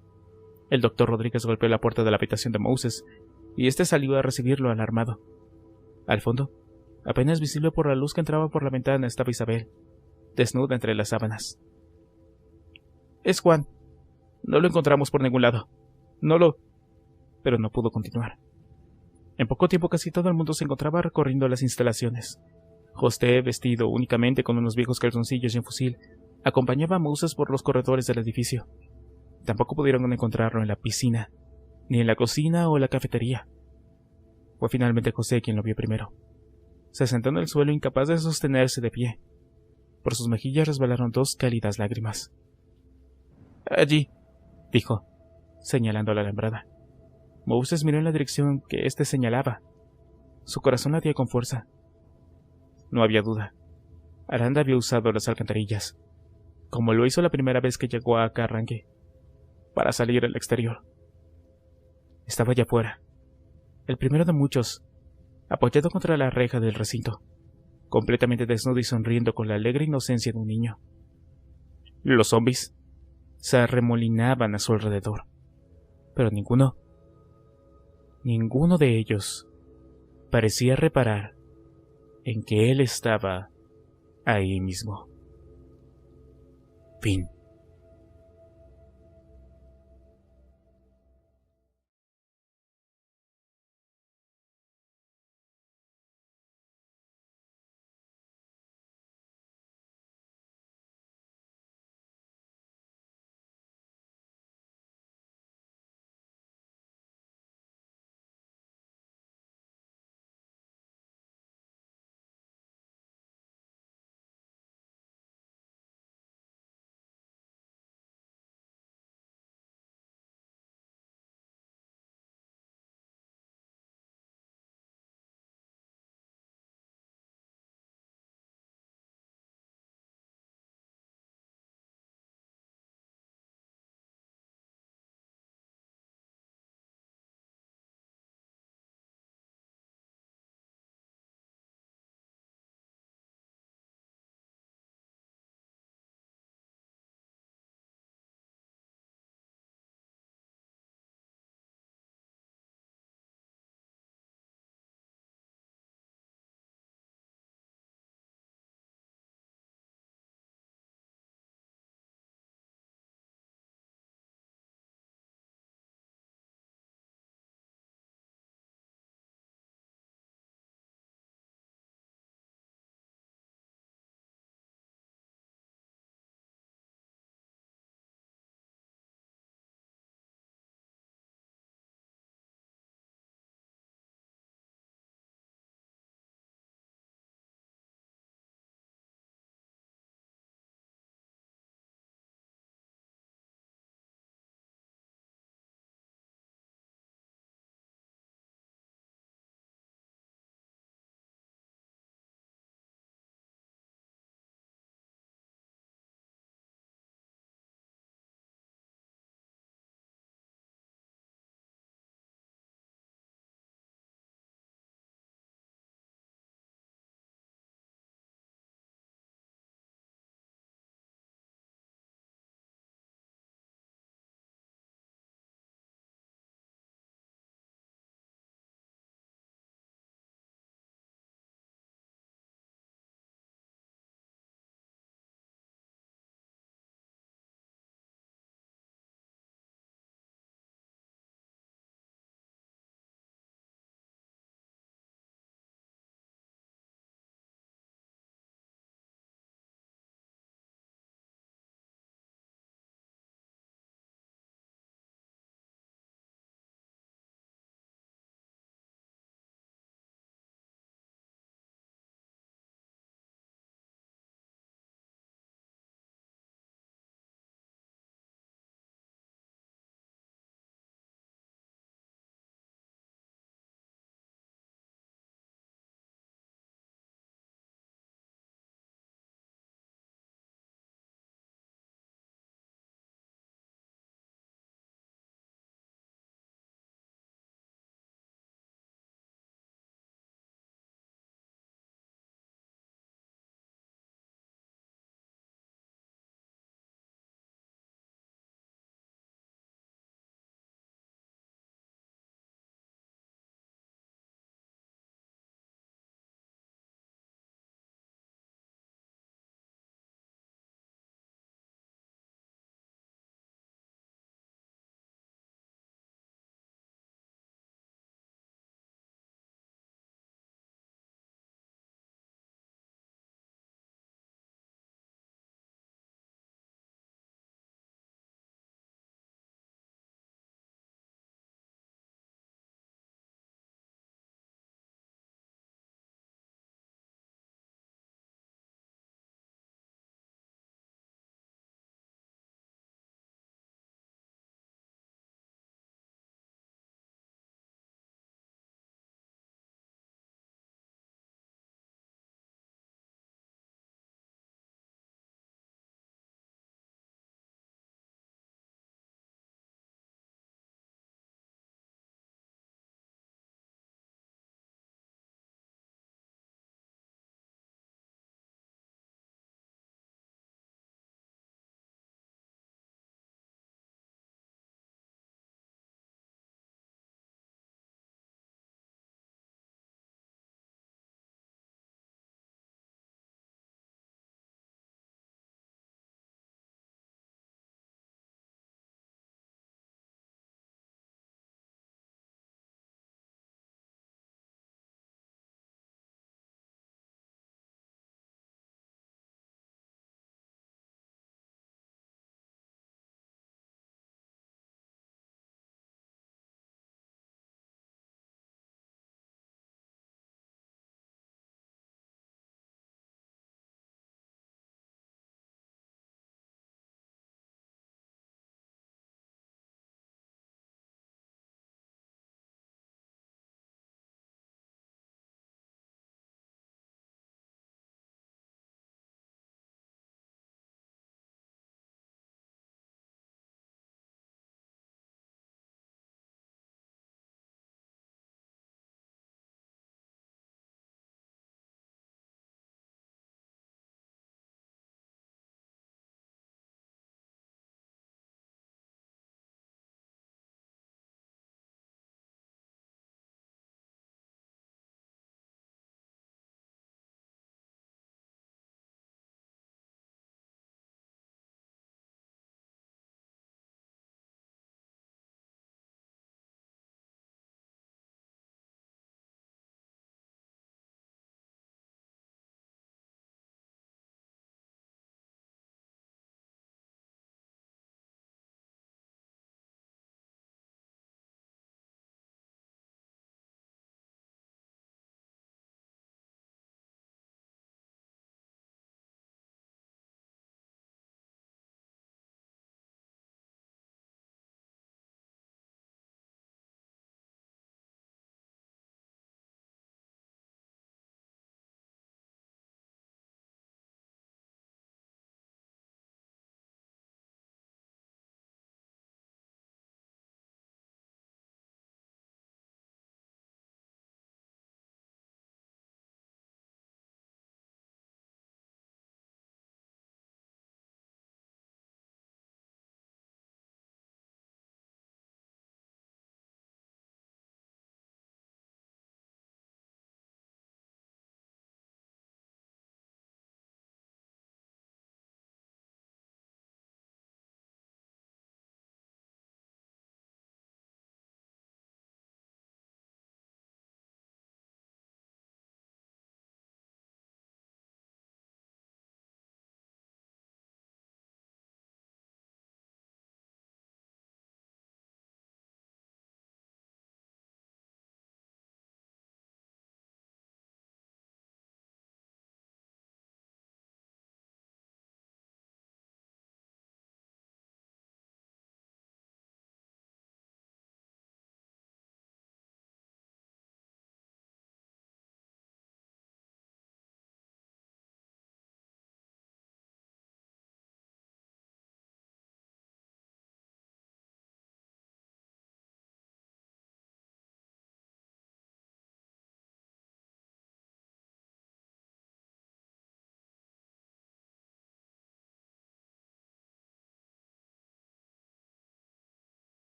El doctor Rodríguez golpeó la puerta de la habitación de Moses y este salió a recibirlo alarmado. Al fondo, apenas visible por la luz que entraba por la ventana, estaba Isabel, desnuda entre las sábanas. Es Juan. No lo encontramos por ningún lado. Pero no pudo continuar. En poco tiempo casi todo el mundo se encontraba recorriendo las instalaciones. José, vestido únicamente con unos viejos calzoncillos y un fusil, acompañaba a Moses por los corredores del edificio. Tampoco pudieron encontrarlo en la piscina, ni en la cocina o en la cafetería. Fue finalmente José quien lo vio primero. Se sentó en el suelo incapaz de sostenerse de pie. Por sus mejillas resbalaron dos cálidas lágrimas. Allí, dijo, señalando la alambrada. Moses miró en la dirección que éste señalaba. Su corazón latía con fuerza. No había duda. Aranda había usado las alcantarillas, como lo hizo la primera vez que llegó a Carranque, para salir al exterior. Estaba allá afuera, el primero de muchos, apoyado contra la reja del recinto, completamente desnudo y sonriendo con la alegre inocencia de un niño. Los zombies se arremolinaban a su alrededor, pero ninguno de ellos parecía reparar en que él estaba ahí mismo. Fin.